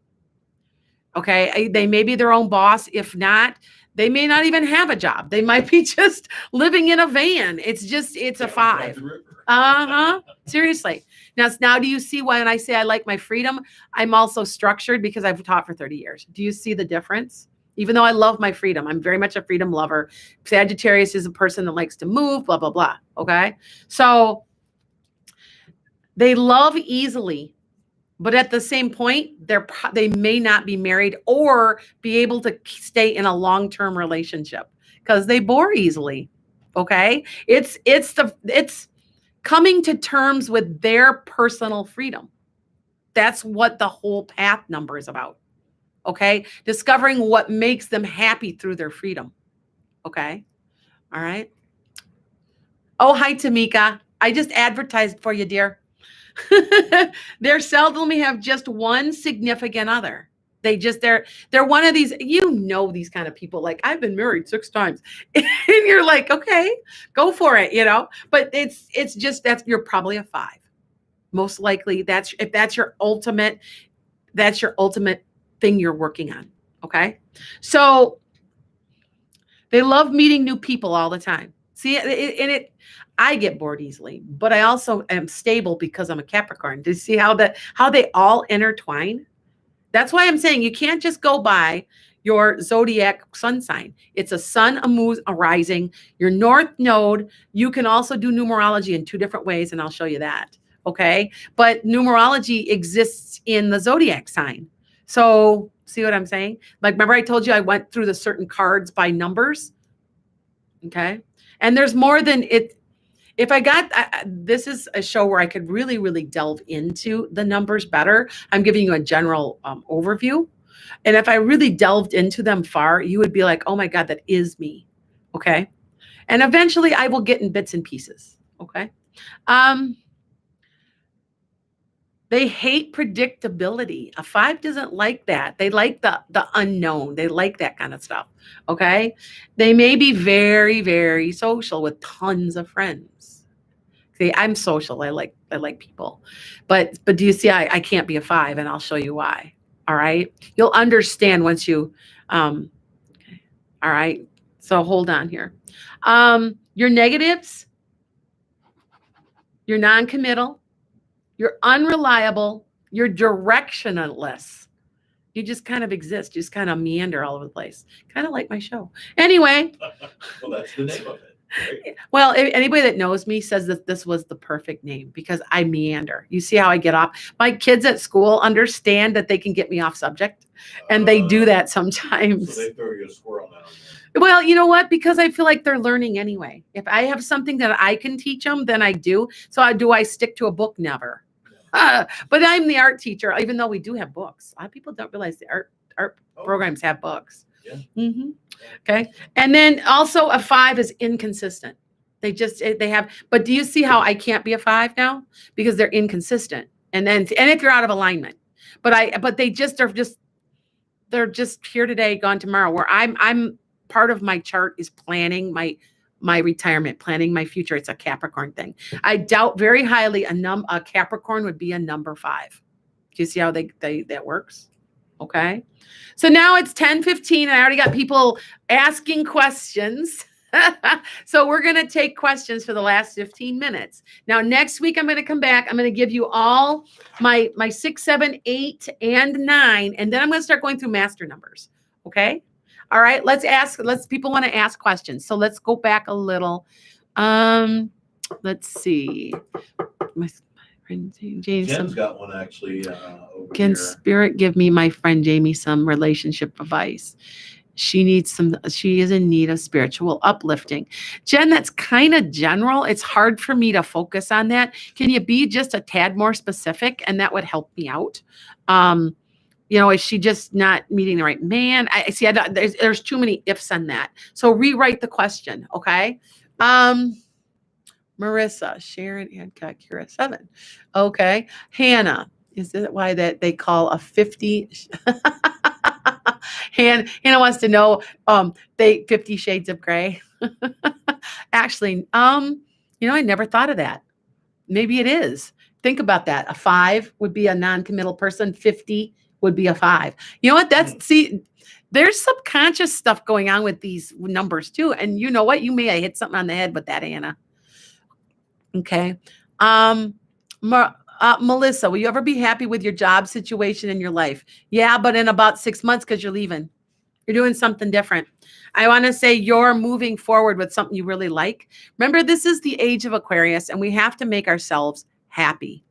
Okay. They may be their own boss. If not, they may not even have a job. They might be just living in a van. It's a 5. Seriously. Now, do you see when I say I like my freedom? I'm also structured because I've taught for 30 years. Do you see the difference? Even though I love my freedom, I'm very much a freedom lover. Sagittarius is a person that likes to move, blah, blah, blah. Okay. So they love easily, but at the same point, they may not be married or be able to stay in a long-term relationship because they bore easily. Okay. It's coming to terms with their personal freedom. That's what the whole path number is about. Okay. Discovering what makes them happy through their freedom. Okay. All right. Oh, hi, Tamika. I just advertised for you, dear. They're seldomly have just one significant other. They're one of these, these kind of people, like I've been married 6 times and you're like, okay, go for it. But it's just, you're probably a 5. Most likely that's your ultimate thing you're working on. Okay. So they love meeting new people all the time. See, I get bored easily, but I also am stable because I'm a Capricorn. Do you see how they all intertwine? That's why I'm saying you can't just go by your zodiac sun sign. It's a sun, a moon, a rising, your north node. You can also do numerology in 2 different ways, and I'll show you that. Okay. But numerology exists in the zodiac sign. So see what I'm saying? Like, remember I told you I went through the certain cards by numbers. Okay. And there's more than it. If I got, this is a show where I could really, really delve into the numbers better. I'm giving you a general overview. And if I really delved into them far, you would be like, oh my God, that is me. Okay. And eventually I will get in bits and pieces. Okay. They hate predictability. A 5 doesn't like that. They like the unknown. They like that kind of stuff. Okay. They may be very, very social with tons of friends. See, I'm social. I like people. But do you see, I can't be a 5, and I'll show you why. All right. You'll understand once you, okay. All right. So hold on here. Your negatives, you're non-committal. You're unreliable. You're directionless. You just kind of exist. You just kind of meander all over the place. Kind of like my show. Anyway. Well, that's the name of it. Right? Well, anybody that knows me says that this was the perfect name because I meander. You see how I get off? My kids at school understand that they can get me off subject, and they do that sometimes. So they throw you a squirrel now. Well, you know what? Because I feel like they're learning anyway. If I have something that I can teach them, then I do. So I stick to a book? Never. But I'm the art teacher, even though we do have books. A lot of people don't realize the art programs have books. Yeah. Mm-hmm. Okay. And then also a 5 is inconsistent. They have, but do you see how I can't be a 5 now? Because they're inconsistent. And if you're out of alignment, but they're just here today, gone tomorrow, where I'm part of my chart is planning my retirement, planning my future. It's a Capricorn thing. I doubt very highly a Capricorn would be a number 5. Do you see how that works? Okay. So now it's 10:15 and I already got people asking questions. So we're going to take questions for the last 15 minutes. Now, next week, I'm going to come back. I'm going to give you all my 6, 7, 8, and 9. And then I'm going to start going through master numbers. Okay. All right. People want to ask questions. So let's go back a little. Let's see. My friend Jamie. Jen's got one actually over Can here. Spirit give me, my friend Jamie, some relationship advice? She is in need of spiritual uplifting. Jen, that's kind of general. It's hard for me to focus on that. Can you be just a tad more specific? And that would help me out. Is she just not meeting the right man? I see. There's too many ifs on that. So rewrite the question. Okay. Marissa, Sharon, Hancock, Kira, 7. Okay. Hannah, is it why that they call a 50? Hannah wants to know, 50 Shades of Gray. Actually, I never thought of that. Maybe it is. Think about that. A 5 would be a non-committal person. 50 would be a 5. You know what? There's subconscious stuff going on with these numbers too. And you know what? You may have hit something on the head with that, Anna. Okay. Melissa, will you ever be happy with your job situation in your life? Yeah, but in about 6 months because you're leaving. You're doing something different. I want to say you're moving forward with something you really like. Remember, this is the age of Aquarius, and we have to make ourselves happy.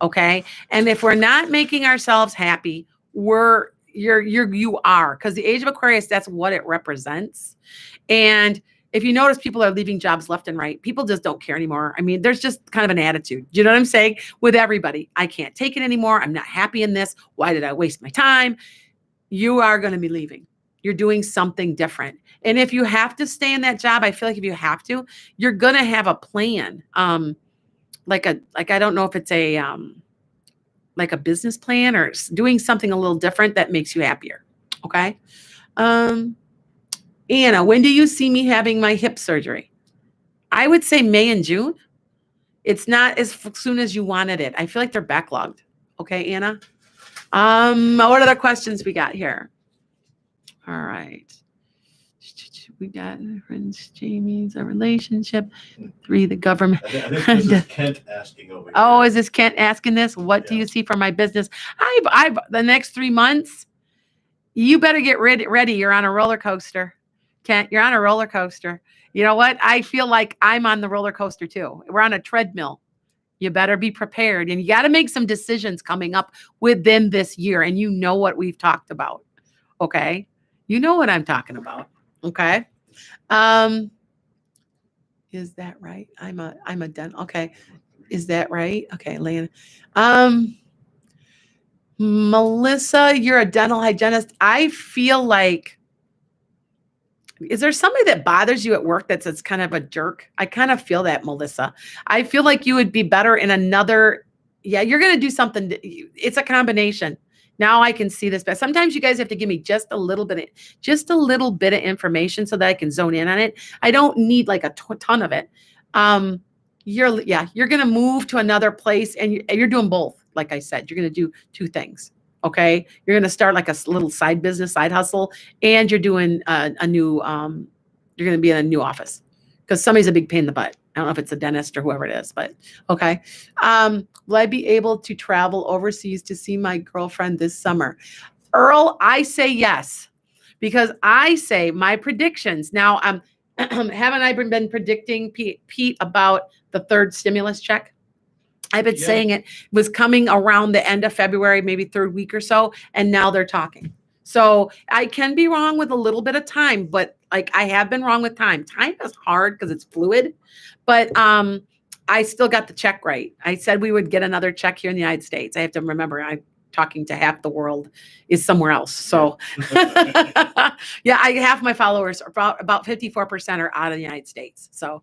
Okay. And if we're not making ourselves happy, you are, because the age of Aquarius, that's what it represents. And if you notice, people are leaving jobs left and right. People just don't care anymore. I mean, there's just kind of an attitude. Do you know what I'm saying? With everybody, I can't take it anymore. I'm not happy in this. Why did I waste my time? You are going to be leaving. You're doing something different. And if you have to stay in that job, I feel like if you have to, you're going to have a plan. I don't know if it's like a business plan or doing something a little different that makes you happier. Okay. Anna, when do you see me having my hip surgery? I would say May and June. It's not as soon as you wanted it. I feel like they're backlogged. Okay, Anna. What other questions we got here? All right. We got friends, Jamie's a relationship. 3, the government. I think this is Kent asking over here. Oh, is this Kent asking this? What do you see for my business? I've the next 3 months. You better get ready. You're on a roller coaster. Kent, you're on a roller coaster. You know what? I feel like I'm on the roller coaster too. We're on a treadmill. You better be prepared. And you got to make some decisions coming up within this year. And you know what we've talked about. Okay. You know what I'm talking about. Okay. Is that right? I'm a dental. Okay. Is that right? Okay, Lana. Melissa, you're a dental hygienist. I feel like, is there somebody that bothers you at work that's kind of a jerk? I kind of feel that, Melissa. I feel like you would be better in another. Yeah, you're going to do something. It's a combination. Now I can see this, but sometimes you guys have to give me just a little bit of information so that I can zone in on it. I don't need like a ton of it. You're going to move to another place, and you're doing both. Like I said, you're going to do 2 things. Okay. You're going to start like a little side business, side hustle, and you're doing a new, you're going to be in a new office because somebody's a big pain in the butt. I don't know if it's a dentist or whoever it is, but okay. Will I be able to travel overseas to see my girlfriend this summer? Earl, I say yes, because I say my predictions. Now, haven't I been predicting, Pete, about the 3rd stimulus check? I've been saying it was coming around the end of February, maybe 3rd week or so, and now they're talking. So I can be wrong with a little bit of time, but like I have been wrong with time. Time is hard because it's fluid, but I still got the check right. I said we would get another check here in the United States. I have to remember I'm talking to half the world is somewhere else. So yeah, half my followers, about 54% are out of the United States. So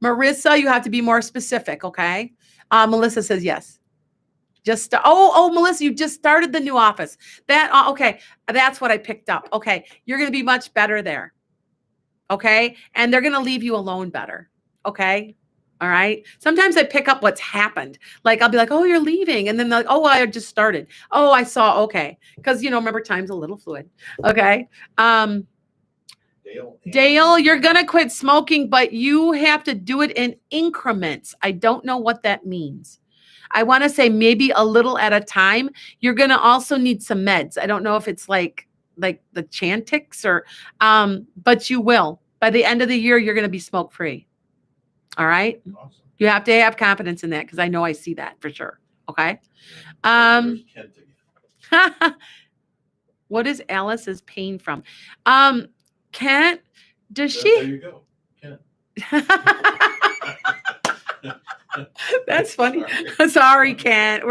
Marissa, you have to be more specific, okay? Melissa says yes. Melissa, you just started the new office. Okay, that's what I picked up. Okay, you're going to be much better there. Okay, and they're going to leave you alone better. Okay, all right. Sometimes I pick up what's happened. Like I'll be like, oh, you're leaving, and then they're like, oh, I just started. Oh, I saw. Okay, because remember, time's a little fluid. Okay. Dale, you're going to quit smoking, but you have to do it in increments. I don't know what that means. I want to say maybe a little at a time. You're going to also need some meds. I don't know if it's like the Chantix or, but you will. By the end of the year, you're going to be smoke free. All right. Awesome. You have to have confidence in that because I know I see that for sure. Okay. What is Alice's pain from? Kent, does There she? you go. Ken. That's funny. Sorry. Sorry, Kent.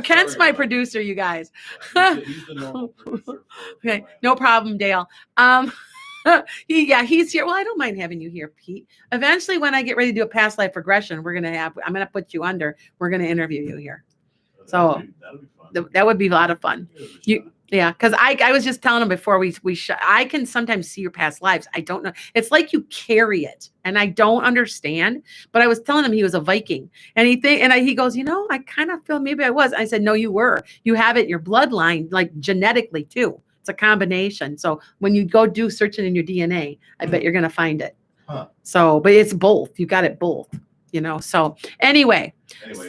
Kent's Sorry my about it. producer, you guys. He's the normal producer. For Okay, Atlanta. no problem, Dale. He's here. Well, I don't mind having you here, Pete. Eventually, when I get ready to do a past life regression, I'm gonna put you under. We're gonna interview you here. So that'll be fun. that would be a lot of fun. Yeah, because I was just telling him before I can sometimes see your past lives. I don't know. It's like you carry it, and I don't understand. But I was telling him he was a Viking, and he goes, I kind of feel maybe I was. I said, no, you were. You have it in your bloodline, like genetically too. It's a combination. So when you go do searching in your DNA, I bet you're gonna find it. Huh. So, but it's both. You got it both. So anyway,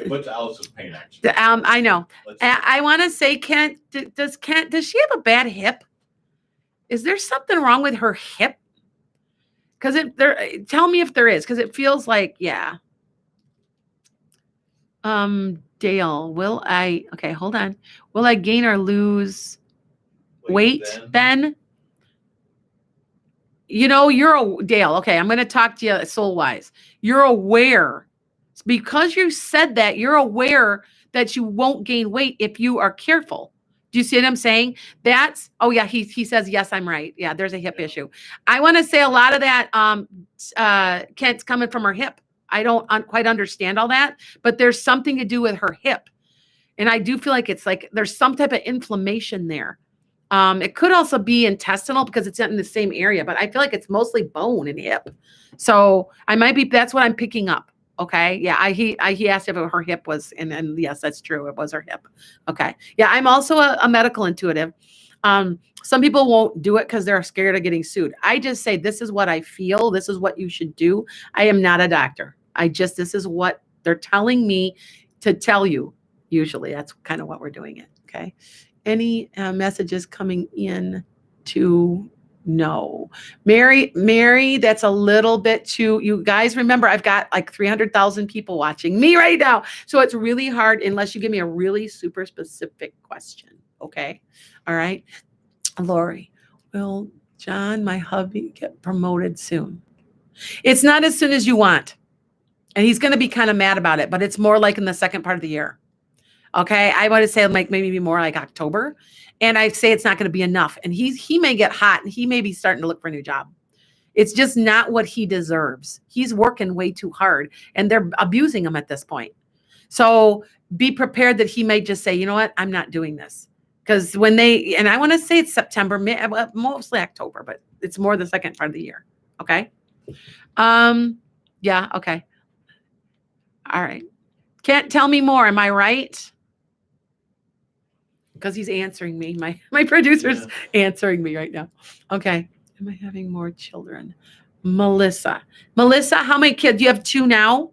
what's Alice's pain actually? I know. Let's I want to say, Kent, does she have a bad hip? Is there something wrong with her hip? Because tell me if there is, because it feels like, yeah. Dale, okay, hold on. Will I gain or lose weight then? Dale, okay, I'm going to talk to you soul wise. You're aware, because you said that, you're aware that you won't gain weight if you are careful. Do you see what I'm saying? He says, yes, I'm right. Yeah, there's a hip issue. I want to say a lot of that, Kent's coming from her hip. I don't quite understand all that, but there's something to do with her hip. And I do feel like it's like there's some type of inflammation there. It could also be intestinal because it's in the same area, but I feel like it's mostly bone and hip. So that's what I'm picking up. Okay. Yeah. He asked if her hip was, and yes, that's true. It was her hip. Okay. Yeah. I'm also a medical intuitive. Some people won't do it because they're scared of getting sued. I just say, this is what I feel. This is what you should do. I am not a doctor. This is what they're telling me to tell you. Usually that's kind of what we're doing it. Okay. Any messages coming in to no. Mary, that's a little bit too, you guys remember, I've got like 300,000 people watching me right now. So it's really hard unless you give me a really super specific question. Okay. All right. Lori, will John, my hubby, get promoted soon? It's not as soon as you want. And he's going to be kind of mad about it, but it's more like in the second part of the year. Okay. I want to say like maybe more like October. And I say it's not going to be enough. And he may get hot and he may be starting to look for a new job. It's just not what he deserves. He's working way too hard and they're abusing him at this point. So be prepared that he may just say, you know what? I'm not doing this. Because and I want to say it's September, mostly October, but it's more the second part of the year. Okay. Yeah. Okay. All right. Can't tell me more. Am I right? Because he's answering me. My producer's answering me right now. Okay. Am I having more children? Melissa, how many kids? You have 2 now?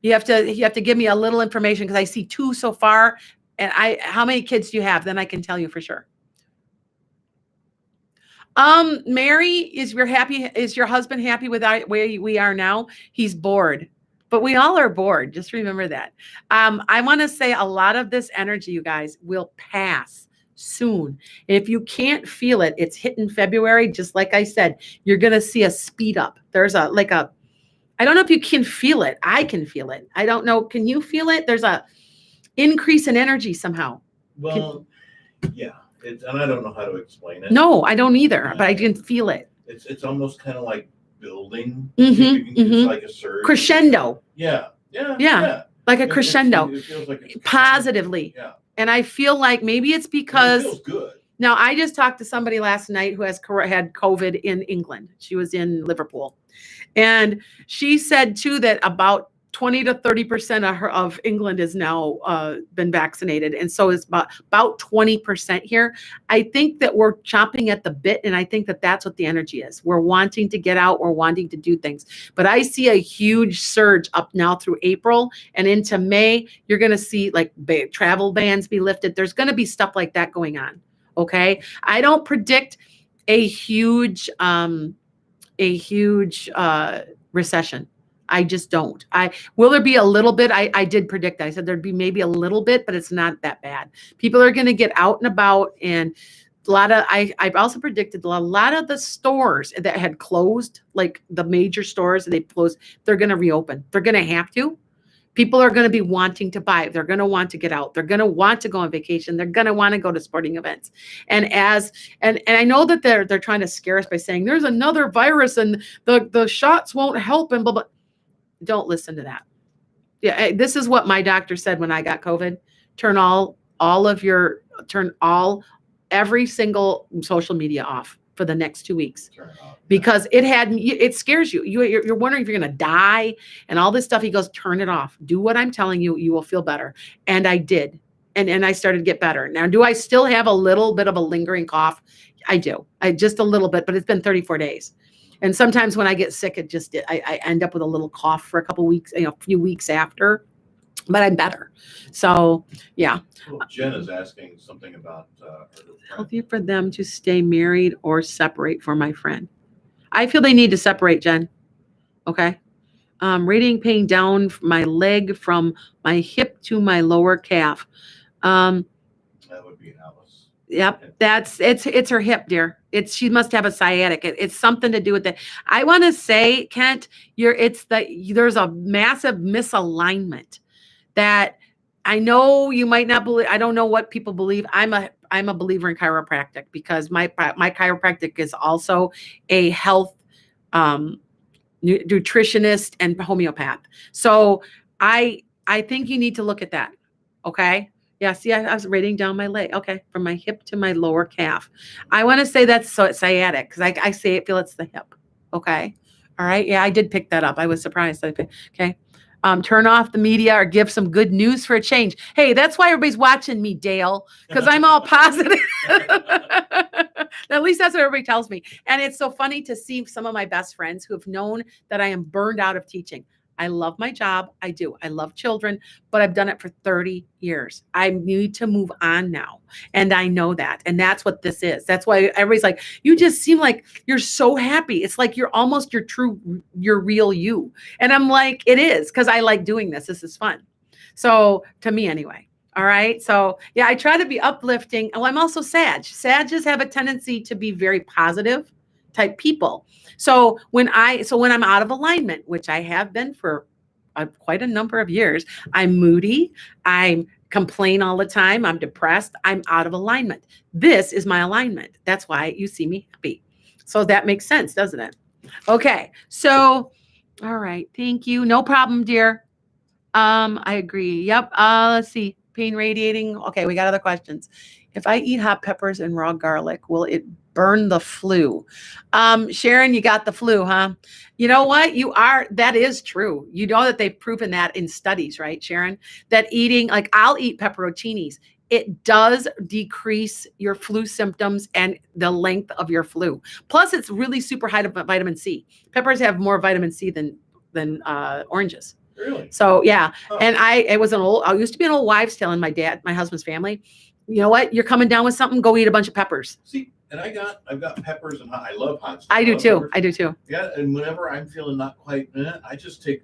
You have to give me a little information because I see 2 so far. And how many kids do you have? Then I can tell you for sure. Mary, is your husband happy with where we are now? He's bored. But we all are bored. Just remember that. I want to say a lot of this energy, you guys, will pass soon. If you can't feel it, it's hitting February. Just like I said, you're going to see a speed up. There's I don't know if you can feel it. I can feel it. I don't know. Can you feel it? There's a increase in energy somehow. Well, yeah. And I don't know how to explain it. No, I don't either, but I can feel it. It's almost kind of like building. It's like a surge. Crescendo. Yeah. Like a crescendo. It feels like it's positively. Yeah. And I feel like maybe it's because it feels good. Now I just talked to somebody last night who had COVID in England. She was in Liverpool. And she said too that about 20 to 30% of England is now been vaccinated. And so it's about 20% here. I think that we're chomping at the bit. And I think that that's what the energy is. We're wanting to get out. We're wanting to do things. But I see a huge surge up now through April and into May. You're going to see like travel bans be lifted. There's going to be stuff like that going on. Okay. I don't predict a huge recession. I just don't. Will there be a little bit? I did predict that. I said there'd be maybe a little bit, but it's not that bad. People are going to get out and about, and a lot of I've also predicted a lot of the stores that had closed, like the major stores that they closed, they're going to reopen. They're going to have to. People are going to be wanting to buy. They're going to want to get out. They're going to want to go on vacation. They're going to want to go to sporting events. And I know that they're trying to scare us by saying there's another virus and the shots won't help and blah blah. Don't listen to that. Yeah, this is what my doctor said when I got COVID. Turn every single social media off for the next 2 weeks. Turn it off. Because it scares you. You're wondering if you're going to die and all this stuff. He goes, turn it off. Do what I'm telling you. You will feel better. And I did. And I started to get better. Now, do I still have a little bit of a lingering cough? I do. Just a little bit, but it's been 34 days. And sometimes when I get sick, I end up with a little cough for a couple weeks, a few weeks after, but I'm better. So, yeah. Well, Jen is asking something about Healthy for them to stay married or separate for my friend. I feel they need to separate, Jen. Okay. Radiating pain down my leg from my hip to my lower calf. that would be Alice. Yep. It's her hip, dear. She must have a sciatic. It's something to do with that. I want to say, Kent, there's a massive misalignment that I know you might not believe. I don't know what people believe. I'm a believer in chiropractic because my chiropractic is also a health nutritionist and homeopath. So I think you need to look at that. Okay. Yeah. See, I was rating down my leg. Okay. From my hip to my lower calf. I want to say that's sciatic because I feel it's the hip. Okay. All right. Yeah. I did pick that up. I was surprised. Okay. Turn off the media or give some good news for a change. Hey, that's why everybody's watching me, Dale, because I'm all positive. At least that's what everybody tells me. And it's so funny to see some of my best friends who have known that I am burned out of teaching. I love my job. I do. I love children, but I've done it for 30 years. I need to move on now. And I know that. And that's what this is. That's why everybody's like, you just seem like you're so happy. It's like you're almost your real you. And I'm like, it is because I like doing this. This is fun. So to me anyway. All right. So yeah, I try to be uplifting. Oh, I'm also Sag. Sages have a tendency to be very positive type people. So when I'm out of alignment, which I have been for quite a number of years, I'm moody. I complain all the time. I'm depressed. I'm out of alignment. This is my alignment. That's why you see me happy. So that makes sense, doesn't it? Okay. So, all right. Thank you. No problem, dear. I agree. Yep. Let's see. Pain radiating. Okay. We got other questions. If I eat hot peppers and raw garlic, will it burn the flu? Sharon, you got the flu, huh? You know what? That is true. You know that they've proven that in studies, right, Sharon? That eating, like I'll eat pepperoncinis. It does decrease your flu symptoms and the length of your flu. Plus, it's really super high vitamin C. Peppers have more vitamin C than oranges. Really? So yeah. Oh. And I used to be an old wives' tale in my husband's family. You know what? You're coming down with something, go eat a bunch of peppers. See, and I've got peppers and I love hot stuff. I do too. Peppers. I do too. Yeah, and whenever I'm feeling not quite, I just eat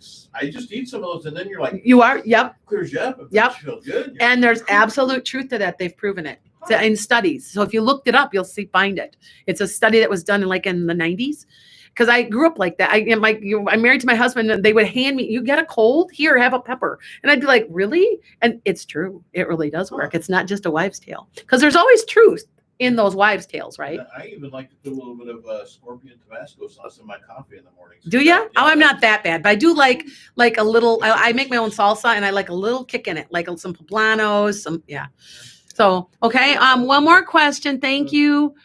some of those, and then you're like, You are, yep. Clears you up. Yep. You feel good. And there's absolute truth to that. They've proven it in studies. So if you looked it up, you'll find it. It's a study that was done in the 90s. Because I grew up like that. I'm married to my husband, and they would hand me, you get a cold? Here, have a pepper. And I'd be like, really? And it's true. It really does work. It's not just a wives' tale. Because there's always truth in those wives' tales, right? I even like to put a little bit of scorpion Tabasco sauce in my coffee in the morning. Do you? Yeah, I'm not that bad, but I do like a little. I make my own salsa, and I like a little kick in it, like some poblanos, yeah. So okay, one more question. Thank you.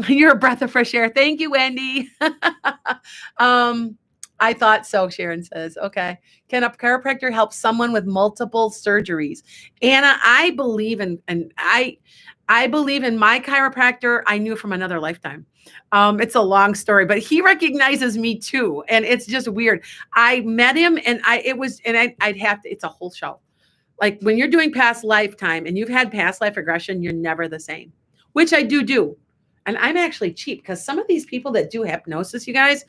You're a breath of fresh air. Thank you, Wendy. I thought so, Sharon says. Okay. Can a chiropractor help someone with multiple surgeries? Anna, I believe in my chiropractor. I knew from another lifetime. It's a long story, but he recognizes me too. And it's just weird. I met him and it's a whole show. Like when you're doing past lifetime and you've had past life regression, you're never the same, which I do. And I'm actually cheap because some of these people that do hypnosis, you guys,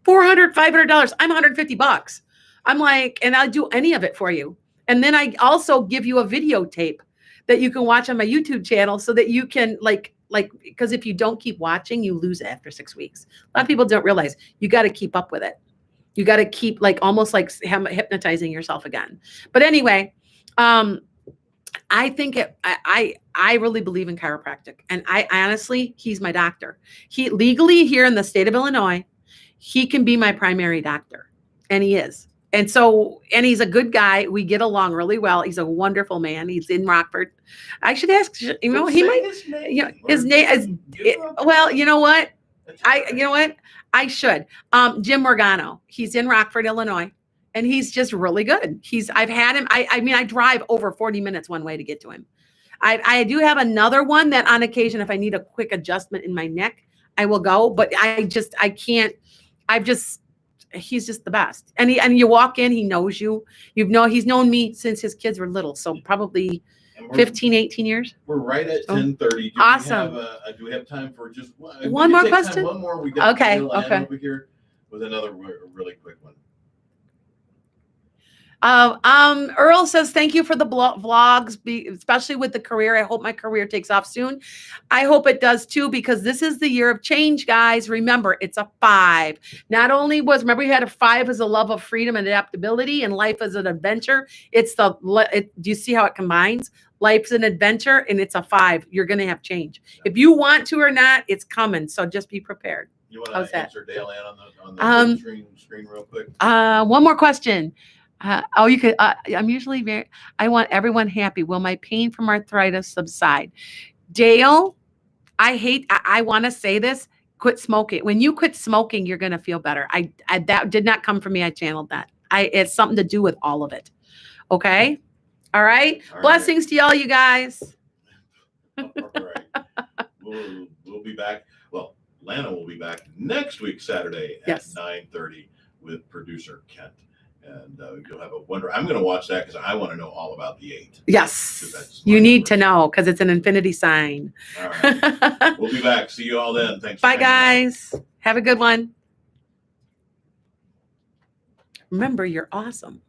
$400, $500, I'm $150. I'm like, and I'll do any of it for you. And then I also give you a videotape that you can watch on my YouTube channel so that you can because if you don't keep watching, you lose it after 6 weeks. A lot of people don't realize you got to keep up with it. You got to keep almost like hypnotizing yourself again. But anyway, I think I really believe in chiropractic, and I honestly, he's my doctor. He legally here in the state of Illinois, he can be my primary doctor, and he is. And so, and he's a good guy. We get along really well. He's a wonderful man. He's in Rockford. I should ask, he might, his name is, well, you know what? I should. Jim Morgano. He's in Rockford, Illinois, and he's just really good. I've had him. I drive over 40 minutes one way to get to him. I do have another one that on occasion, if I need a quick adjustment in my neck, I will go, but I can't. He's just the best. And you walk in, he knows you. He's known me since his kids were little. So probably 15, 18 years. We're right at 10:30. Awesome. Do we have time for just one more question? One more. We got okay. over here with another really quick one. Earl says, thank you for the vlogs, especially with the career. I hope my career takes off soon. I hope it does too, because this is the year of change, guys. Remember, it's a 5. Not only remember, you had a 5 as a love of freedom and adaptability, and life as an adventure. Do you see how it combines? Life's an adventure, and it's a 5. You're going to have change. If you want to or not, it's coming. So just be prepared. You want to answer Dale Ann on the screen real quick? One more question. You could. I'm usually I want everyone happy. Will my pain from arthritis subside? Dale, I want to say this. Quit smoking. When you quit smoking, you're going to feel better. That did not come from me. I channeled that. It's something to do with all of it. Okay. All right. Blessings to y'all, you guys. All right. We'll be back. Well, Lana will be back next week, Saturday at 9:30 with producer Kent. And you'll have a wonder. I'm going to watch that because I want to know all about the 8. Yes, you need to know because it's an infinity sign. All right. We'll be back. See you all then. Thanks. Bye, guys. Have a good one. Remember, you're awesome.